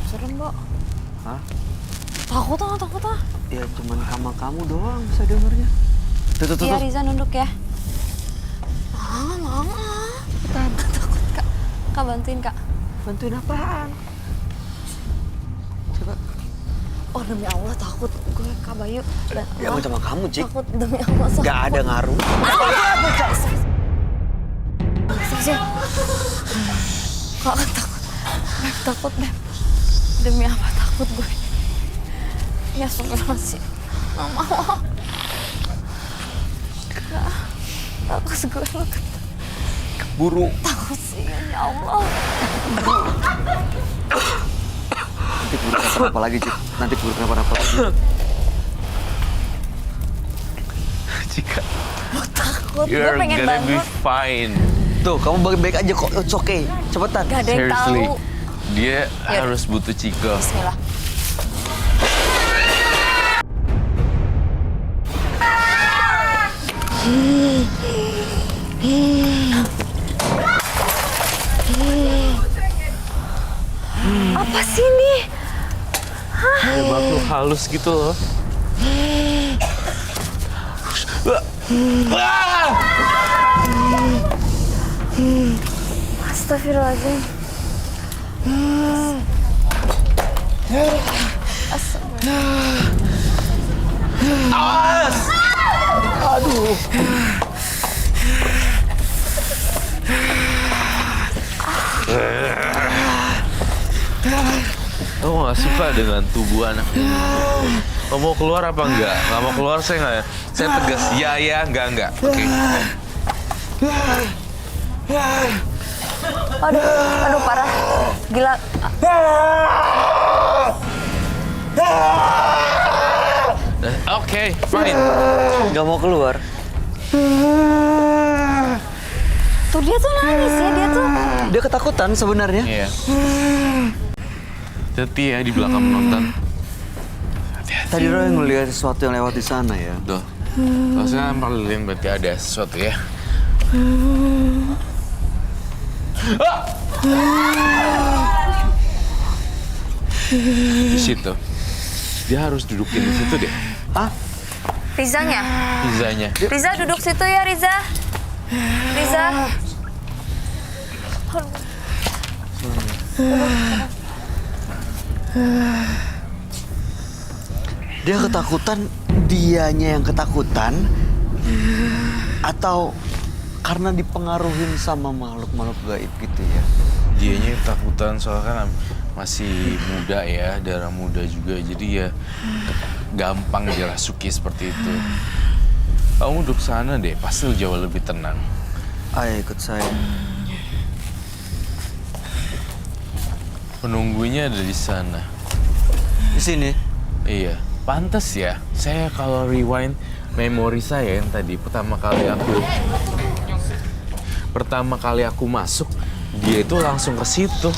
serem, Bo. Hah? Takut ah. Ya cuman sama kamu doang bisa dengernya. Tuh. Iya, Riza nunduk ya. Mama. Takut, Kak. Kak, bantuin, Kak. Bantuin apaan? Coba. Oh, demi Allah takut gue, Kak Bayu. Ya mau sama kamu, Cik. Takut, demi Allah. Gak ada ngaruh. Sih. Kak, takut, Beb. Demi apa takut gue? Ya, sih. Gak mau. Kak, takut gue. Buru. Takut sih, ya Allah. Nanti buru kenapa lagi, Cik. Nanti buru kenapa lagi. Cika, Takut, gue you're pengen gonna be banget. fine. Tuh, kamu baik-baik aja kok. It's okay. Cepetan. Gak ada yang Seriously, tahu. dia Yaudah. harus butuh Cika. Bismillah. Apa sih ini? Dia makhluk halus gitu loh. Astagfirullahaladzim. Kamu nggak suka dengan tubuh anak ini? Kamu mau keluar apa enggak? Nggak mau keluar saya nggak. Saya tegas ya enggak. Oke. Aduh parah. Gila. Oke, fine. Nggak mau keluar. Tuh dia tuh nangis ya, dia tuh. Dia ketakutan sebenarnya. Iya. Hati ya di belakang penonton. Tadi Roy ngelihat sesuatu yang lewat di sana ya. Tuh. Kalau saya merlilin berarti ada sesuatu ya. Di situ. Dia harus dudukin di situ deh. Ah, Rizanya. Pizzanya. Riza duduk situ ya, Riza. Riza. dia ketakutan, dianya yang ketakutan, atau karena dipengaruhin sama makhluk-makhluk gaib gitu ya? Dianya ketakutan soalnya kan masih muda ya, darah muda juga. Jadi ya gampang dirasuki seperti itu. Kamu duduk sana deh, pasti jauh lebih tenang. Ayo ikut saya. Penunggunya ada di sana. Di sini. Iya, pantas ya. Saya kalau rewind memori saya yang tadi pertama kali aku masuk, dia itu langsung ke situ.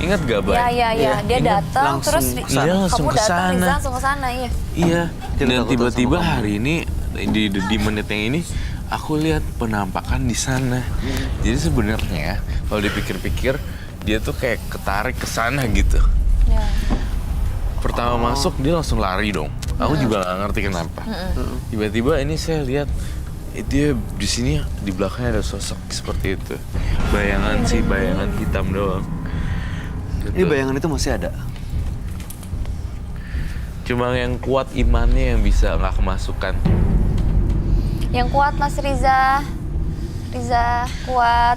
Ingat gak, Bay? Ya. Dia datang langsung terus kesana. Iya, langsung kamu datang, kesana. Riza langsung ke sana, iya. Iya, Dia dan ketakutan tiba-tiba sama kamu. hari ini di menit yang ini aku lihat penampakan di sana. Jadi sebenarnya kalau dipikir-pikir dia tuh kayak ketarik ke sana gitu. Ya. Pertama masuk dia langsung lari dong. Aku juga nggak ngerti kenapa. Tiba-tiba ini saya lihat dia di sini di belakangnya ada sosok seperti itu. Bayangan sih, bayangan hitam doang. Gitu. Ini bayangan itu masih ada. Cuma yang kuat imannya yang bisa nggak kemasukan. Yang kuat Mas Riza. Riza kuat.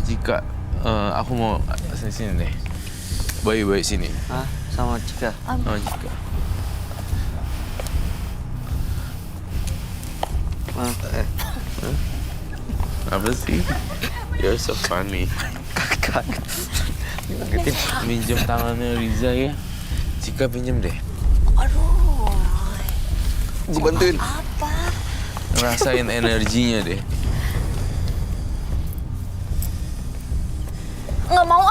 Jika aku mau sini deh. Bayi sini. Ah, sama Cika. Oh, Jika. Apa sih? You're so funny. Minjem tangannya Riza ya. Jika pinjem deh. Gue bantuin. Apa? Ngerasain energinya deh. Nggak mau.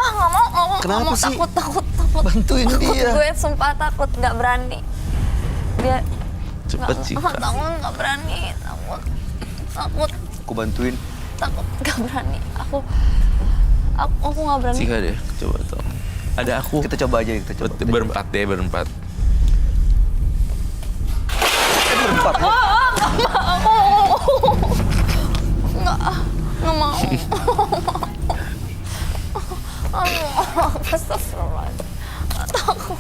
Kenapa Nggak mau. sih? Takut. Bantuin dia. Gue sumpah takut, nggak berani. Dia Cepet Jika. takut, nggak berani. Takut, Aku bantuin. nggak berani. Aku nggak berani. Jika deh, coba tolong. Ada aku. Kita coba aja, kita coba. Berempat deh, berempat. Berempat. Nggak mau. Astagfirullahaladzim. Takut.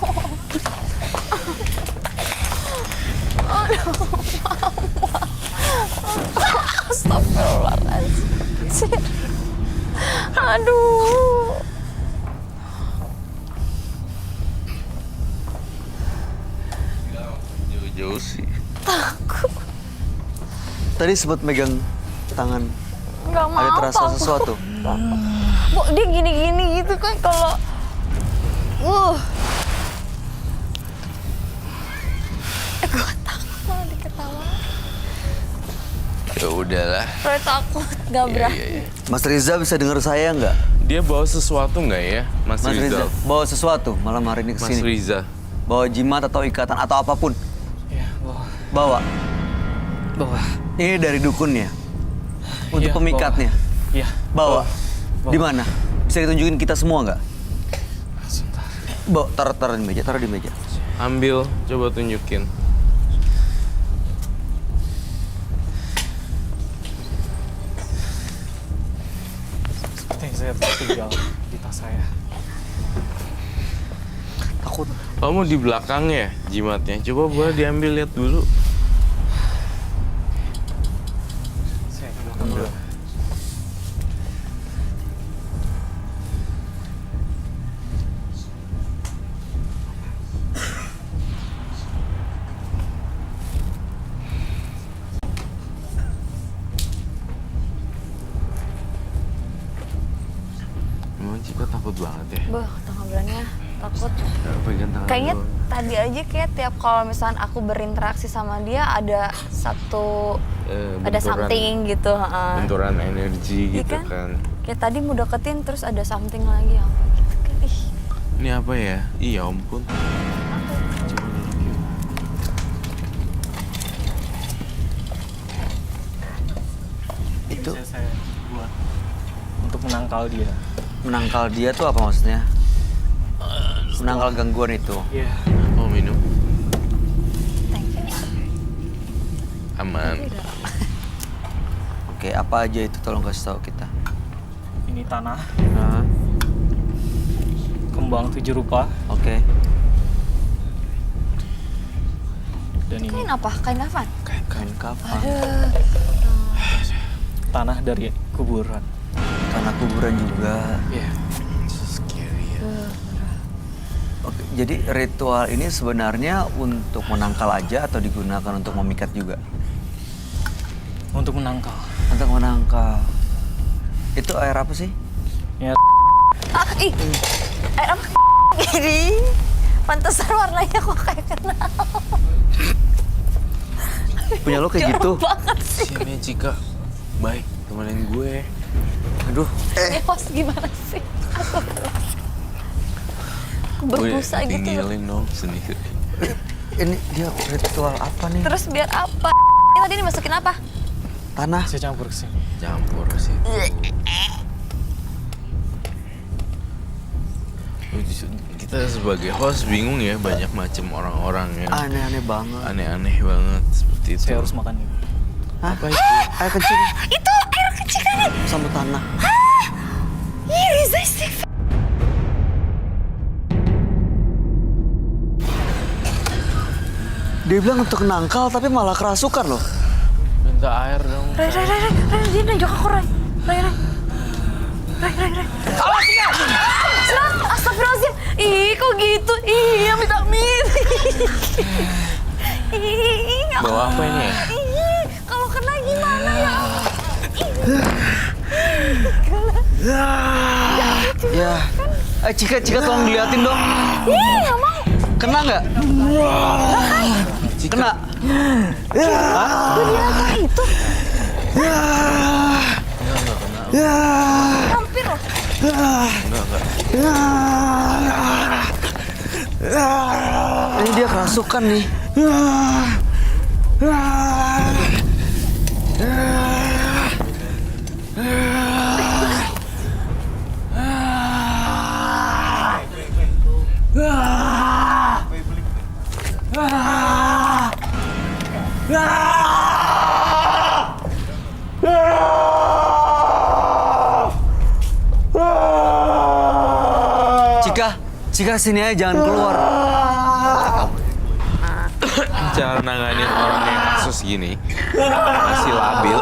Astagfirullahaladzim. Aduh. Jauh-jauh sih. Tadi sempat megang tangan. Nggak mau. Ada terasa Pak. sesuatu. Bu, dia gini-gini gitu kan kalau gue takut malah diketawa. Ya udahlah. Roy takut, gak berani. Iya. Mas Riza bisa dengar saya nggak? Dia bawa sesuatu nggak ya, Mas Mas Riza Rizal? bawa sesuatu malam hari ini ke Mas sini. Riza. Bawa jimat atau ikatan atau apapun. Iya, bawa. Bawa. Bawa. Ini dari dukunnya. Untuk Iya, pemikatnya. Iya. Bawa. Bawa. Di mana? Bisa ditunjukin kita semua nggak? Sebentar. Bawa, taruh di meja, taruh di meja. Ambil, coba tunjukin. saya tertinggal di tas saya. Takut. Kamu di belakang ya jimatnya? Coba boleh diambil lihat dulu. Saya ke belakang dulu. Emang Cika takut banget ya? Beuh, tangan bulannya takut. Pegang tangan Kayaknya doang. tadi aja kayak tiap kalau misalnya aku berinteraksi sama dia ada satu ada Benturan- something gitu. heeh. benturan energi Iya gitu kan? kan. Kayak tadi mau deketin terus ada something lagi apa gitu kan. Ih, Ini apa ya? Iya ampun. Coba duduk yuk. Itu Saya buat untuk menangkal dia. menangkal dia tuh apa maksudnya? Menangkal gangguan itu. Iya. Mau minum? thank you. Aman. Oke, apa aja itu tolong kasih tahu kita. Ini tanah, Nah, kembang 7 rupa, oke. dan ini Kain apa? Kain kafan? Kain kafan. tanah dari kuburan. Tanah kuburan juga. Iya. Scary ya. Oke, jadi ritual ini sebenarnya untuk menangkal aja atau digunakan untuk memikat juga? Untuk menangkal. Untuk menangkal. Itu air apa sih? Ya, Ah, ih. Air apa? Gini. Pantesan warnanya kok kayak kenal. Punya lo kayak gitu? Banget sih. Sini Cika. Baik, temenin gue. Aduh, Ini host gimana sih? Aku berbusa Gue gitu. tinggalin dong sendiri. ini dia ritual apa nih? Terus biar apa? Ini tadi dimasukin apa? Tanah. saya campur ke sini. Campur sih. Kita sebagai host bingung ya, banyak macam orang-orang yang Aneh-aneh banget. aneh-aneh banget seperti itu. Saya harus makan ini. Hah? Apa itu? Air kecil Itu air kecil kan? sama tanah. Ih, Riza istighfar. Dia bilang untuk nangkal tapi malah kerasukan loh. Minta air dong. Ray, dia nunjuk aku, Ray. Ray. Awas ya! Astagfirullahaladzim. Ih, kok gitu? Ih, amit-amit. Ih, nggak Bawa apa ini ya? Ih, kalau kena gimana ya? Ya. Cika tolong diliatin dong. Ih, nggak mau. Kena nggak? Kena. Ternyata itu. Hampir loh. Ini dia kerasukan nih. Cika sini aja, jangan keluar. Cara nanganin orang yang kasus gini masih labil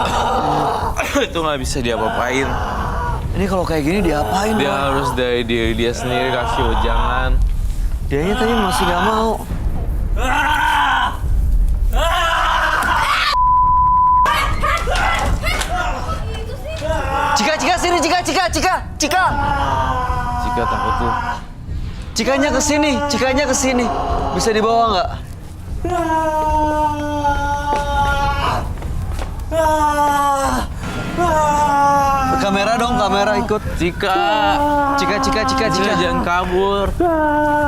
itu nggak bisa diapa-apain. Ini kalau kayak gini diapain? Dia Bang? harus dari diri dia sendiri, kasih ujangan. Dianya tadi masih nggak mau. Cika sini, Cika. Jika takut tuh. Cikanya ke sini. Bisa dibawa nggak? Kamera dong, kamera ikut. Cika Cika. jangan kabur.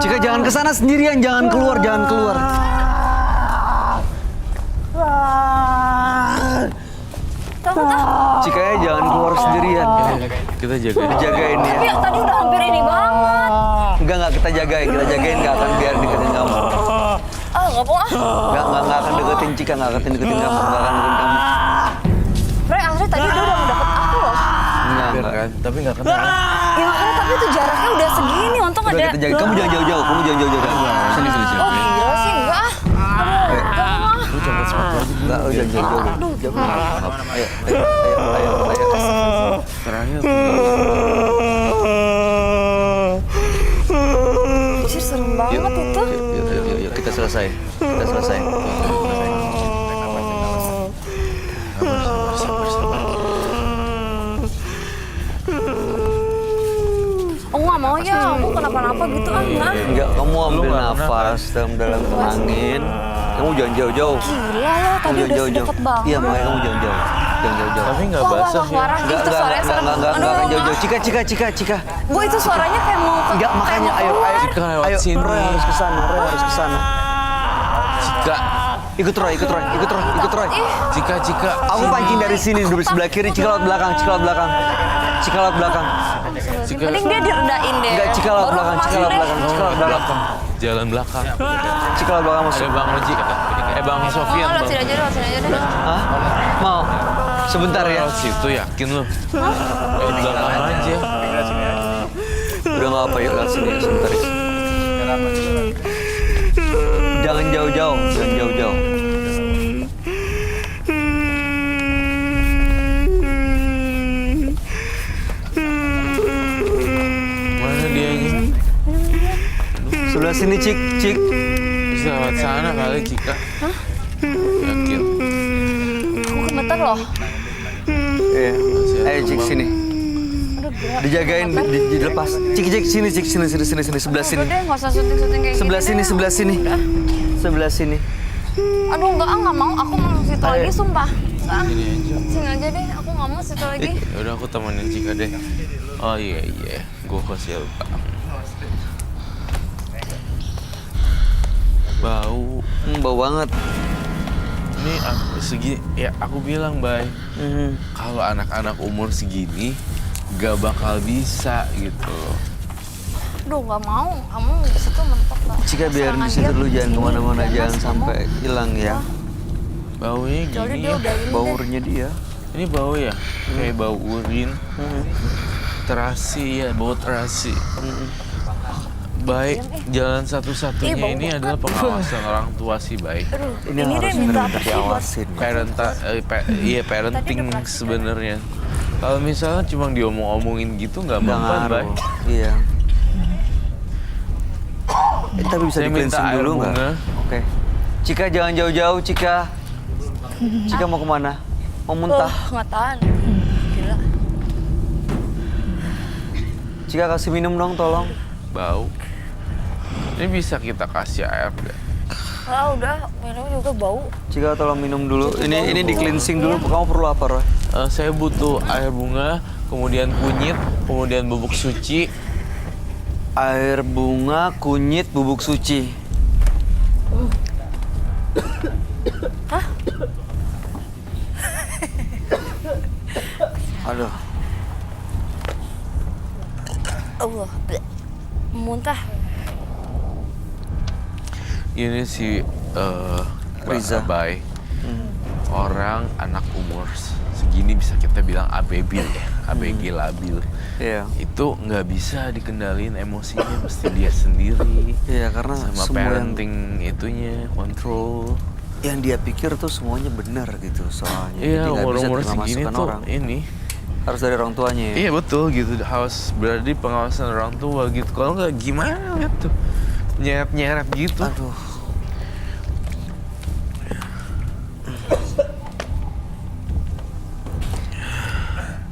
Cika jangan ke sana sendirian, jangan keluar. Cika ya jangan keluar sendirian. Kita jaga. Jagain ya. Tapi tadi udah hampir ini banget. Enggak kita jagain nggak akan biar deketin kamu. Ah, nggak mau ah. Nggak akan deketin Cika, nggak akan deketin kamu, nggak akan deketin kamu. Ray, Asri tadi dia udah mau deket aku loh. Enggak. kan, tapi nggak kenal. Ya makanya tapi itu jaraknya udah segini, untung Udah ada. kita jaga. Kamu jangan jauh-jauh, kamu jangan jauh-jauh. Sini, sini, sini. Oh gila sih, enggak. Lu coba sepatu aja dulu. Enggak, jangan jauh-jauh. Ayo, ayo, ayo. Terakhir. Anjir, serem banget itu. Yuk, kita selesai. Kita selesai. Oh nggak mau ya, aku kenapa-napa gitu kan enggak. Enggak, kamu ambil nggak nafas dalam tenangin. Kamu jangan jauh-jauh. Gila lo, tadi udah sedekat banget. Iya, makanya kamu jangan jauh. Jangan jauh-jauh. Tapi nggak Wah, wah, basah wah, ya. warah itu suaranya serem. Enggak jauh-jauh. Cika. Bu itu suaranya kayak mau ke. Enggak, makanya ayo. Cika lewat Ayo, sini. Roy harus ke sana, Roy harus ke sana. Cika, Ikut Roy. Cika. Aku pancing dari sini, dari sebelah kiri, Cika lewat belakang. Mending dia direndahin deh. Enggak, Cika lewat Baru belakang, masuk Cika lewat deh. belakang. Jalan belakang. Cika lewat belakang masuk. Ada Bang Roji, Bang Sofian. Oh, lewat sini aja deh. Hah? Mau? Sebentar ya. Lewat situ yakin lu? Lewat belakang aja. Udah nggak apa, yuk lewat sini ya, sebentar ya. Jangan jauh-jauh. Mana dianya? Sebelah sini, Cik. Bisa lewat sana kali Cika. Yakin? Aku gemeter loh. Iya. Ayo, Cik, sini. Aduh gila. Dijagain, dilepas. Cik, sini, sebelah sini. Udah deh, nggak usah syuting-syuting kayak Sebelah gini sini, deh. sebelah sini. Aduh nggak mau. Aku mau situ Ayo. lagi, sumpah. Nggak. Sini aja. Sini aja deh, aku nggak mau situ lagi. Ya udah aku temenin Cika deh. Oh iya, gue pasti lupa. Bau. Bau banget. Ini aku segini, ya aku bilang Bay, kalau anak-anak umur segini gak bakal bisa gitu loh. Aduh nggak mau, kamu di situ mentok lah. Cika biarin di situ dulu, jangan kemana-mana, jangan sampai hilang ya. Baunya Jadi gini dia ya. udah ini deh. Baurnya dia. Ini bau ya, kayak bau urin. Terasi ya, bau terasi. Baik, jalan satu-satunya Ih, bau ini banget. adalah pengawasan orang tua sih, baik. Aduh, Ini ini harus deh minta benar-benar apa sih buat diawasin. Parenting sebenarnya. Kalau misalnya cuma diomong-omongin gitu nggak Udah mempan, Bay. ngaruh. Iya. Tapi bisa Saya minta di-cleansing air dulu nggak? bunga. Oke. Cika jangan jauh-jauh, Cika. Cika mau kemana? Mau muntah? nggak tahan. Gila. Cika kasih minum dong, tolong. Bau. Ini bisa kita kasih air nggak? Ah udah, minum juga bau. Cika tolong minum dulu. Ini di-cleansing dulu. Kamu perlu apa, Roy? Saya butuh air bunga, kemudian kunyit, kemudian bubuk suci. Air bunga, kunyit, bubuk suci. Aduh. Allah, muntah. Ini si Riza. Bay. Orang anak umur segini bisa kita bilang abebil ya, ABG labil. Iya. Itu nggak bisa dikendalin emosinya, mesti dia sendiri. Iya, karena Sama semua parenting itunya, kontrol. yang dia pikir tuh semuanya benar gitu soalnya. Iya, Jadi nggak bisa umur-umur terima segini masukan tuh orang. ini. Harus dari orang tuanya ya. Iya betul gitu, harus berada di pengawasan orang tua gitu. Kalau nggak gimana tuh, nyeret-nyeret gitu. Aduh.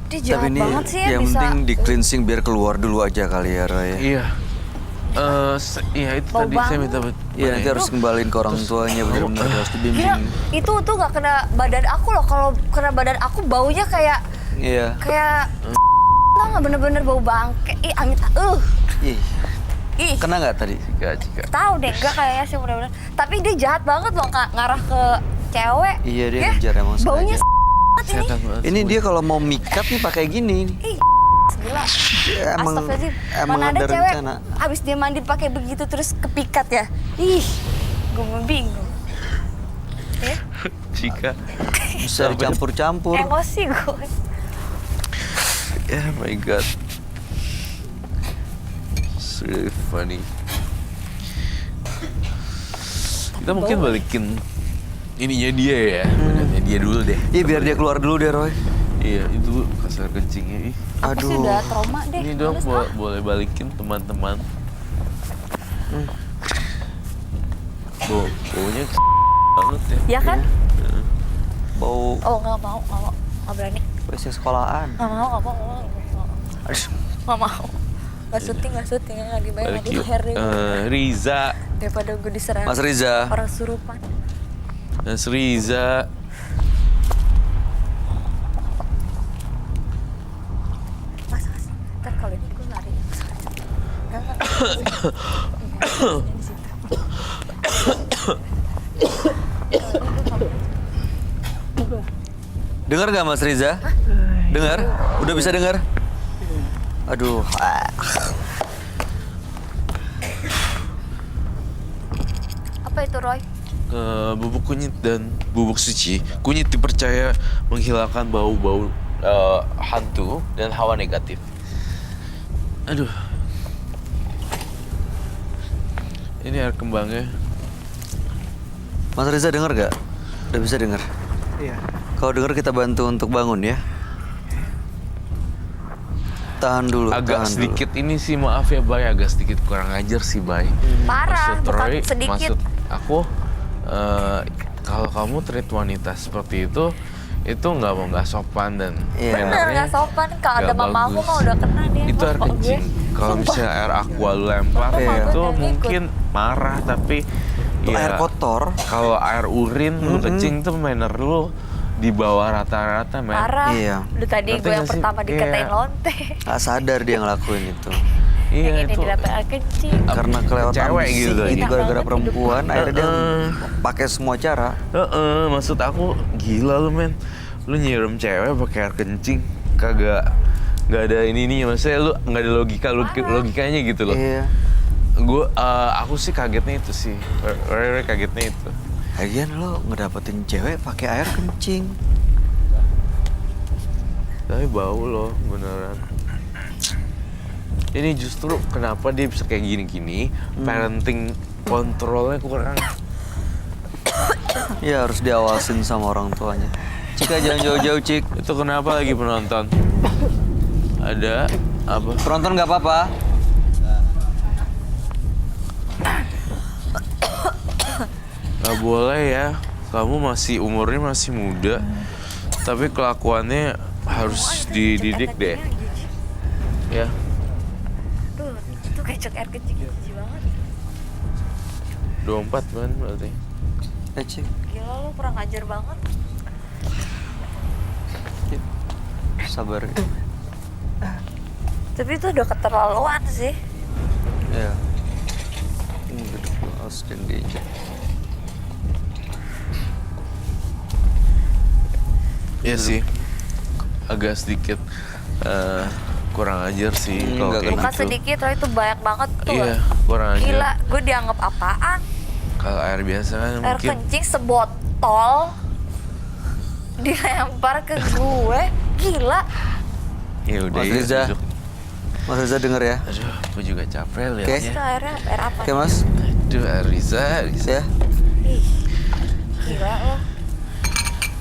Dia jahat Tapi ini banget sih ya yang bisa. penting di cleansing biar keluar dulu aja kali ya, Roy. Iya. Iya itu Bau tadi saya banget. minta Iya, nanti harus kembaliin ke orang tuanya, benar-benar harus Gila, dibimbing. itu tuh gak kena badan aku loh. Kalau kena badan aku baunya kayak Iya. tau nggak, bener-bener bau bangke. Ih, amit. Ih, Ih. kena nggak tadi? jika Tahu deh, enggak kayaknya sih bener-bener. Tapi dia jahat banget loh, Kak, ngarah ke cewek. Iya, dia Ya, ngejar emang baunya sengaja. banget ini. setan banget Ini semua. dia kalau mau mikat nih pakai gini. Ih, gila. Dia emang Astagfirullahaladzim. emang Mana ada ada cewek rencana. abis dia mandi pakai begitu terus kepikat ya. Ih, gue bingung. Ya, Jika Bisa dicampur-campur. emosi gue. Oh my god. It's really funny. Kita mungkin balikin ininya dia ya, badannya dia dulu deh. Iya, biar dia keluar dulu deh, Roy. Iya, itu kasar kencingnya. Ih. Aku sih udah trauma deh. Ini dong Males, boleh balikin teman-teman. Baunya banget ya. Ya kan? Bau Oh nggak berani. WC sekolahan. Nggak mau. Aduh. Nggak mau. Nggak syuting, lagi banyak Balik lagi yuk. hair deh. Riza. Daripada gue diserang Mas Riza. orang surupan. Mas Riza. Mas, ntar kalau ini gue lari. Enggak. Dengar nggak Mas Riza? Dengar? Udah bisa dengar? Aduh. Apa itu Roy? Bubuk kunyit dan bubuk suci. Kunyit dipercaya menghilangkan bau-bau hantu dan hawa negatif. Aduh. Ini air kembangnya. Mas Riza dengar nggak? Udah bisa dengar? Iya. Kalau dengar kita bantu untuk bangun ya. Tahan dulu. Agak tahan sedikit ini sih, maaf ya Bay, agak sedikit kurang ajar sih Bay. Parah, Maksud bukan Roy, sedikit. maksud aku kalau kamu treat wanita seperti itu nggak sopan dan Iya. Bener mannernya nggak sopan. Kalau ada nggak mamaku bagus. mah udah kena dia. Itu air Kok gue? kencing. Kalau misalnya air aqua lu lempar Iya. itu Bener, mungkin marah, tapi Itu ya, air kotor. kalau air urin lu kencing tuh manner lu di bawah rata-rata men. Parah. Iya. Udah tadi Ngerti gue yang nggak sih? pertama dikatain Iya. lonte. Nggak sadar dia ngelakuin itu. Iya Yang ini itu. didapat air kencing. Karena kelewatan Cewek besi gitu itu aja. gara-gara perempuan, akhirnya dia Heeh. pakai semua cara. Maksud aku gila lu men. Lu nyiram cewek pakai air kencing, nggak ada ini maksudnya lu nggak ada logikanya gitu loh. Iya. Aku sih kagetnya itu sih. Rere kagetnya itu. Lagian lo ngedapetin cewek pakai air kencing. Tapi bau loh beneran. Ini justru kenapa dia bisa kayak gini-gini, parenting kontrolnya kurang. Ya harus diawasin sama orang tuanya. Cika jangan jauh-jauh Cik. Itu kenapa lagi penonton? Ada apa? Penonton nggak apa-apa. Gak boleh ya. Kamu umurnya masih muda, tapi kelakuannya harus dididik deh. Ya. Duh, itu kecok air kencing jijik banget. 24 man berarti. Cik. Gila lu kurang ajar banget. Sabar. Tapi itu udah keterlaluan sih. Ya. Harus dan diinjak. Iya sih. Agak sedikit kurang ajar sih kalau Enggak, kayak Bukan gitu. sedikit, Roy, itu banyak banget tuh. Iya, kurang ajar. Gila, gue dianggap apaan? Kalau air biasa kan Air mungkin kencing sebotol dilempar ke gue. Gila. ya udah Mas ya. Riza. duduk. Mas Riza denger ya. Aduh, aku juga capek Oke. Itu liatnya. air apa? Oke Mas. Aduh, Riza. Ya. Ih, gila lo.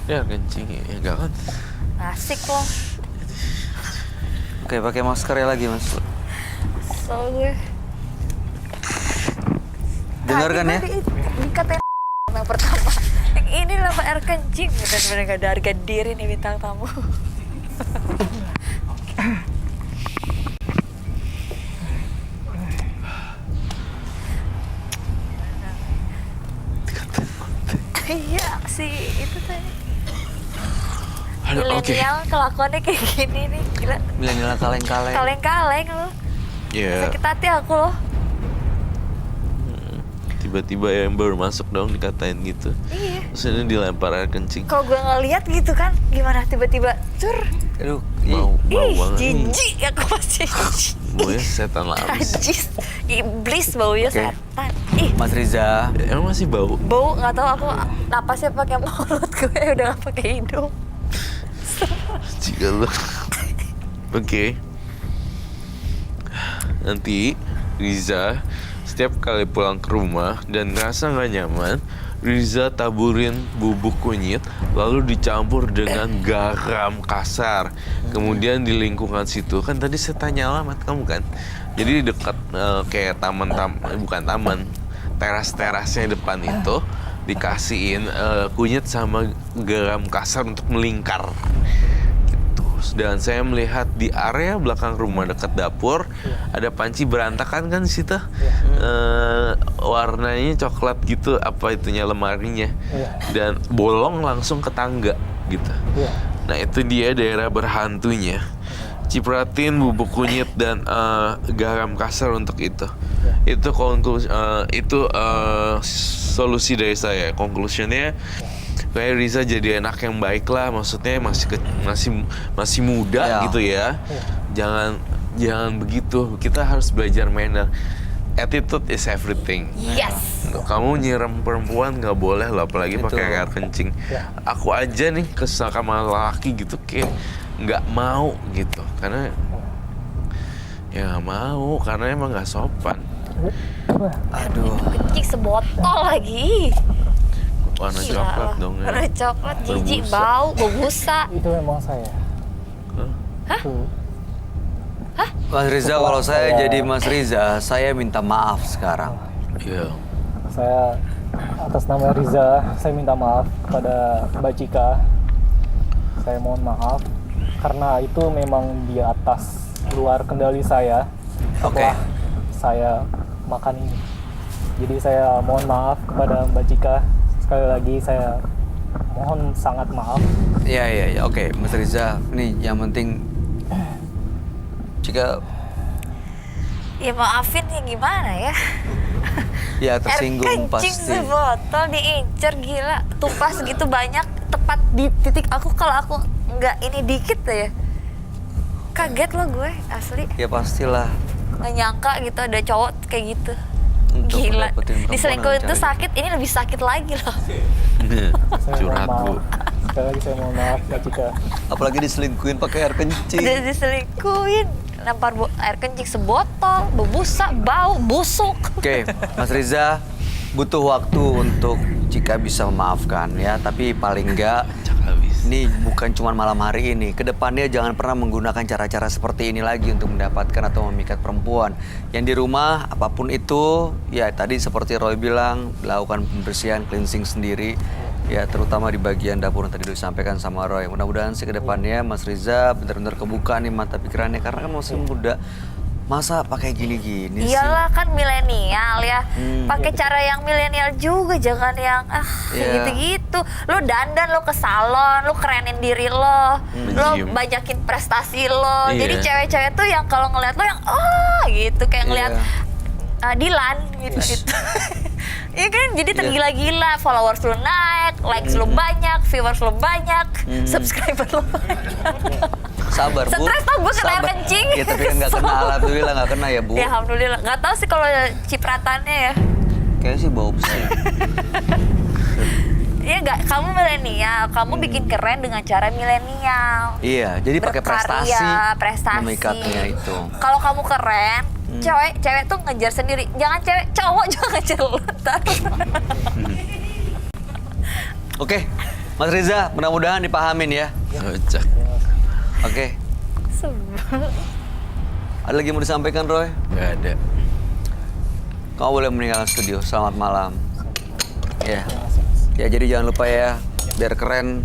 Ya kencing ya enggak kan? Asik lo. Oke, pakai masker ya lagi Mas. So gue. Dengar kan ya? Dikatain yang pertama. Yang ini lah air kencing. Bener-bener gak ada harga diri nih bintang tamu. Iya sih, itu tadi. Aduh, oke. Milenial kelakuannya kayak gini nih, gila. Milenial kaleng-kaleng. Kaleng-kaleng lo. Ya, Sakit hati aku loh. tiba-tiba yang baru masuk dong dikatain gitu. Iya. Terus ini dilempar air kencing. Kalau gue ngeliat gitu kan, gimana tiba-tiba cur. Aduh, Bau Ih, banget. jijik ya aku masih jijik. Baunya setan labis. Najis, iblis baunya Oke. setan. Ih, Mas Riza. Emang masih bau? bau nggak tahu aku napasnya pakai mulut gue udah nggak pakai hidung. Jika lu. Oke. Nanti Riza setiap kali pulang ke rumah dan ngerasa nggak nyaman, Riza taburin bubuk kunyit lalu dicampur dengan garam kasar. Kemudian di lingkungan situ, kan tadi saya tanya alamat kamu kan, jadi di dekat kayak bukan taman, teras-terasnya depan itu dikasihin kunyit sama garam kasar untuk melingkar. Dan saya melihat di area belakang rumah dekat dapur ada panci berantakan kan di situ. Warnanya coklat gitu, apa itunya lemarinya. Dan bolong langsung ke tangga gitu. Nah, itu dia daerah berhantunya. Cipratin bubuk kunyit dan garam kasar untuk itu. Itu solusi dari saya. Conclusionnya kayak Riza jadi anak yang baik lah, maksudnya masih muda gitu ya. Jangan begitu. Kita harus belajar manner. Attitude is everything. Yes. Kamu nyiram perempuan nggak boleh loh, apalagi pakai air kencing. Aku aja nih kesal sama laki gitu kayak nggak mau gitu, karena ya nggak mau karena emang nggak sopan. Aduh. Kencing sebotol lagi. Warna Gila coklat loh. dong ya. Warna coklat, jijik, Berbusa. bau, busa. Itu memang saya. Tuh. Mas Riza, kalau saya jadi Mas Riza, saya minta maaf sekarang. Iya. Saya atas nama Riza, saya minta maaf kepada Mbak Cika. Saya mohon maaf karena itu memang di atas luar kendali saya. Oke. Setelah saya makan ini. Jadi saya mohon maaf kepada Mbak Cika. Sekali lagi saya mohon sangat maaf. Iya. Oke, Mas Riza, nih yang penting jika Ya maafin ya gimana ya. ya tersinggung Air kencing pasti. sebotol diincer, gila. Tumpah segitu banyak tepat di titik aku. Kalau aku nggak ini dikit ya. Kaget loh gue, asli. Ya pastilah. Nggak nyangka gitu ada cowok kayak gitu. Untuk Gila. dapetin perempuan Diselingkuhin dengan tuh cara sakit, ini lebih sakit lagi loh. Saya Curhat, mohon Bu. maaf. Sekali lagi saya mohon maaf Mbak Cika. Apalagi diselingkuhin pakai air kencing. Udah diselingkuhin, lempar air kencing sebotol, berbusa, bau, busuk. Oke, Mas Riza butuh waktu untuk jika bisa memaafkan ya, tapi paling enggak Habis. ini bukan cuma malam hari ini. Kedepannya jangan pernah menggunakan cara-cara seperti ini lagi untuk mendapatkan atau memikat perempuan. Yang di rumah, apapun itu, ya tadi seperti Roy bilang, lakukan pembersihan, cleansing sendiri. Ya terutama di bagian dapur yang tadi disampaikan sama Roy. Mudah-mudahan sih kedepannya Mas Riza benar-benar kebuka nih mata pikirannya. Karena kan masih muda. Masa pakai gini-gini sih? Iyalah kan milenial ya. Pakai cara yang milenial juga, jangan yang Iya. gitu-gitu. Lo dandan, lo ke salon, lo kerenin diri lo Nge-gym. banyakin prestasi lo. Iya. Jadi cewek-cewek tuh yang kalau ngeliat lo yang gitu kayak ngeliat Dilan gitu. Iya kan, jadi tergila-gila, followers lo naik, likes lo banyak, viewers lo banyak, subscriber lo banyak. Sabar, Bu. Stres tau gue kena air Sabar. kencing. Ya tapi kan nggak kena, alhamdulillah nggak kena ya, Bu. Ya alhamdulillah, nggak tahu sih kalau cipratannya ya. Kayaknya sih bau sih. Iya nggak, kamu milenial, kamu bikin keren dengan cara milenial. Iya, jadi pakai Berkarya, prestasi, prestasi. memikatnya itu. Kalau kamu keren, cewek tuh ngejar sendiri. Jangan cowok juga ngejar lo. Oke, Mas Riza, mudah-mudahan dipahamin ya. Kocak. Oke. Ada lagi yang mau disampaikan, Roy? Gak ada. Kamu boleh meninggalkan studio. Selamat malam. Ya. Ya, jadi jangan lupa ya, biar keren,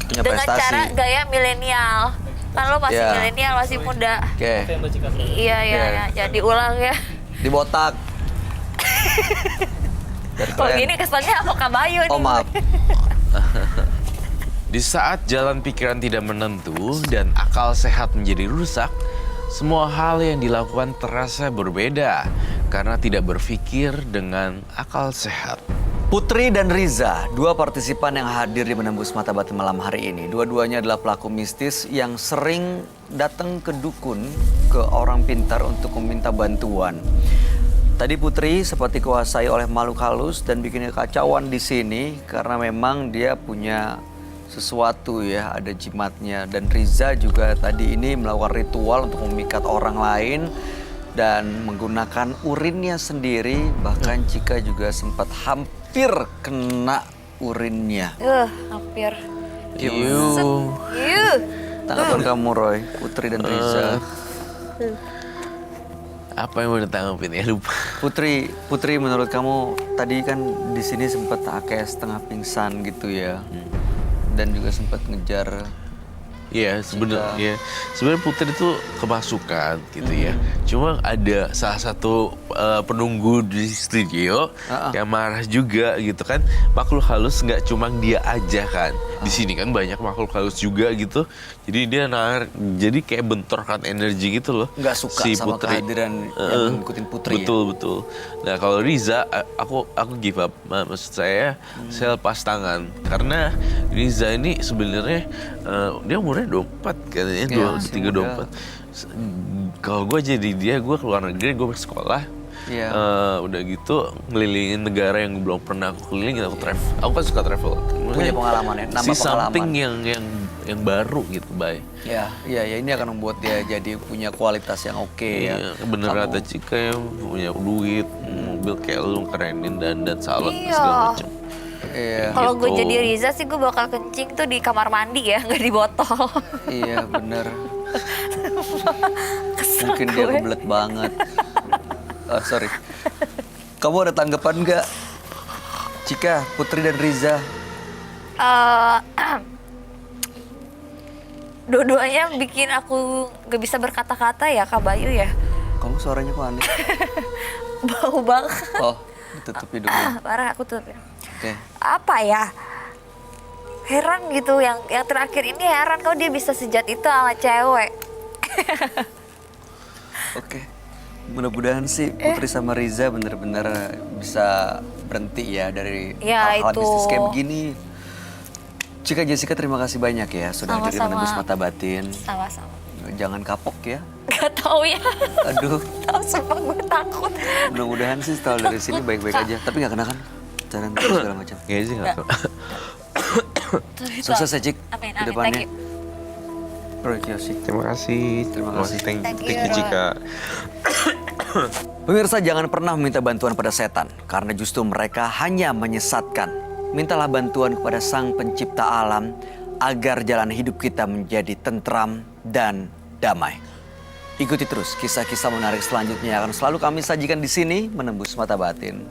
punya Dengan prestasi. cara gaya milenial. Kan lo masih Iya. milenial, masih muda. Oke, Iya, jadi ulang ya. dibotak. Biar Kalau keren. gini kesannya apa kabayo nih. Oh, maaf. Di saat jalan pikiran tidak menentu dan akal sehat menjadi rusak, semua hal yang dilakukan terasa berbeda karena tidak berpikir dengan akal sehat. Putri dan Riza, dua partisipan yang hadir di Menembus Mata Batin malam hari ini. Dua-duanya adalah pelaku mistis yang sering datang ke dukun, ke orang pintar untuk meminta bantuan. Tadi Putri seperti kuasai oleh makhluk halus dan bikin kekacauan di sini karena memang dia punya sesuatu ya, ada jimatnya. Dan Riza juga tadi ini melakukan ritual untuk memikat orang lain dan menggunakan urinnya sendiri. Bahkan Cika juga sempat hampir kena urinnya. Hampir. Tanggapan kamu Roy, Putri dan Riza. Apa yang mau ditanggapin ya, lupa. Putri menurut kamu tadi kan di sini sempat kayak setengah pingsan gitu ya. Dan juga sempat ngejar. Iya, sebenarnya Putri itu kemasukan gitu ya. Cuma ada salah satu penunggu di studio yang marah juga gitu kan. Makhluk halus nggak cuma dia aja kan. Di sini kan banyak makhluk halus juga gitu. Jadi dia jadi kayak bentorkan energi gitu loh. Nggak suka si sama Putri. kehadiran yang ngikutin Putri. Betul. Nah kalau Riza, aku give up. Maksud saya lepas tangan karena Riza ini sebenarnya dia umurnya 24 katanya, 23-24. Kalau gue jadi dia, gue keluar negeri, gue bersekolah. Udah gitu ngelilingin negara yang belum pernah aku kelilingin, aku travel. Aku kan suka travel. Punya pengalaman ya, nambah something pengalaman. yang baru gitu, Bay. Ya, ini akan membuat dia jadi punya kualitas yang oke ya. Bener kata Cika ya, punya duit, mobil kayak lu kerenin dan salon segala macam. Iya. Kalau gue Gitu. jadi Riza sih gue bakal kencing tuh di kamar mandi ya, nggak di botol. Iya bener. Mungkin dia kebelet banget. Sorry. Kamu ada tanggapan nggak? Cika, Putri dan Riza. Dua-duanya bikin aku gak bisa berkata-kata ya, Kak Bayu ya. Kamu suaranya kok aneh? Bau banget. Oh, ditutupi dulu. Parah, aku tutupin. Oke. Apa ya? Heran gitu, yang terakhir ini heran kok dia bisa sejat itu sama cewek. Oke. Mudah-mudahan sih Putri sama Riza bener-bener bisa berhenti ya dari Ya, hal-hal itu. bisnis kayak begini. Cika Jessica terima kasih banyak ya sudah jadi Sama-sama. menembus mata batin. Sama-sama. Jangan kapok ya. Gak tau ya. Aduh, Tahu sumpah gue takut. mudah-mudahan sih setelah dari sini baik-baik aja. Tapi nggak kena kan? Cairan tubuh segala macam. Kayaknya sih nggak tahu. Sukses ya Cik Amin, ke amin. depannya. Thank you. Roy Kiyoshi. Terima kasih. Terima kasih. Thank you Roy. Cika. Pemirsa jangan pernah meminta bantuan pada setan karena justru mereka hanya menyesatkan. Mintalah bantuan kepada Sang Pencipta Alam agar jalan hidup kita menjadi tentram dan damai. Ikuti terus kisah-kisah menarik selanjutnya yang akan selalu kami sajikan di sini menembus mata batin.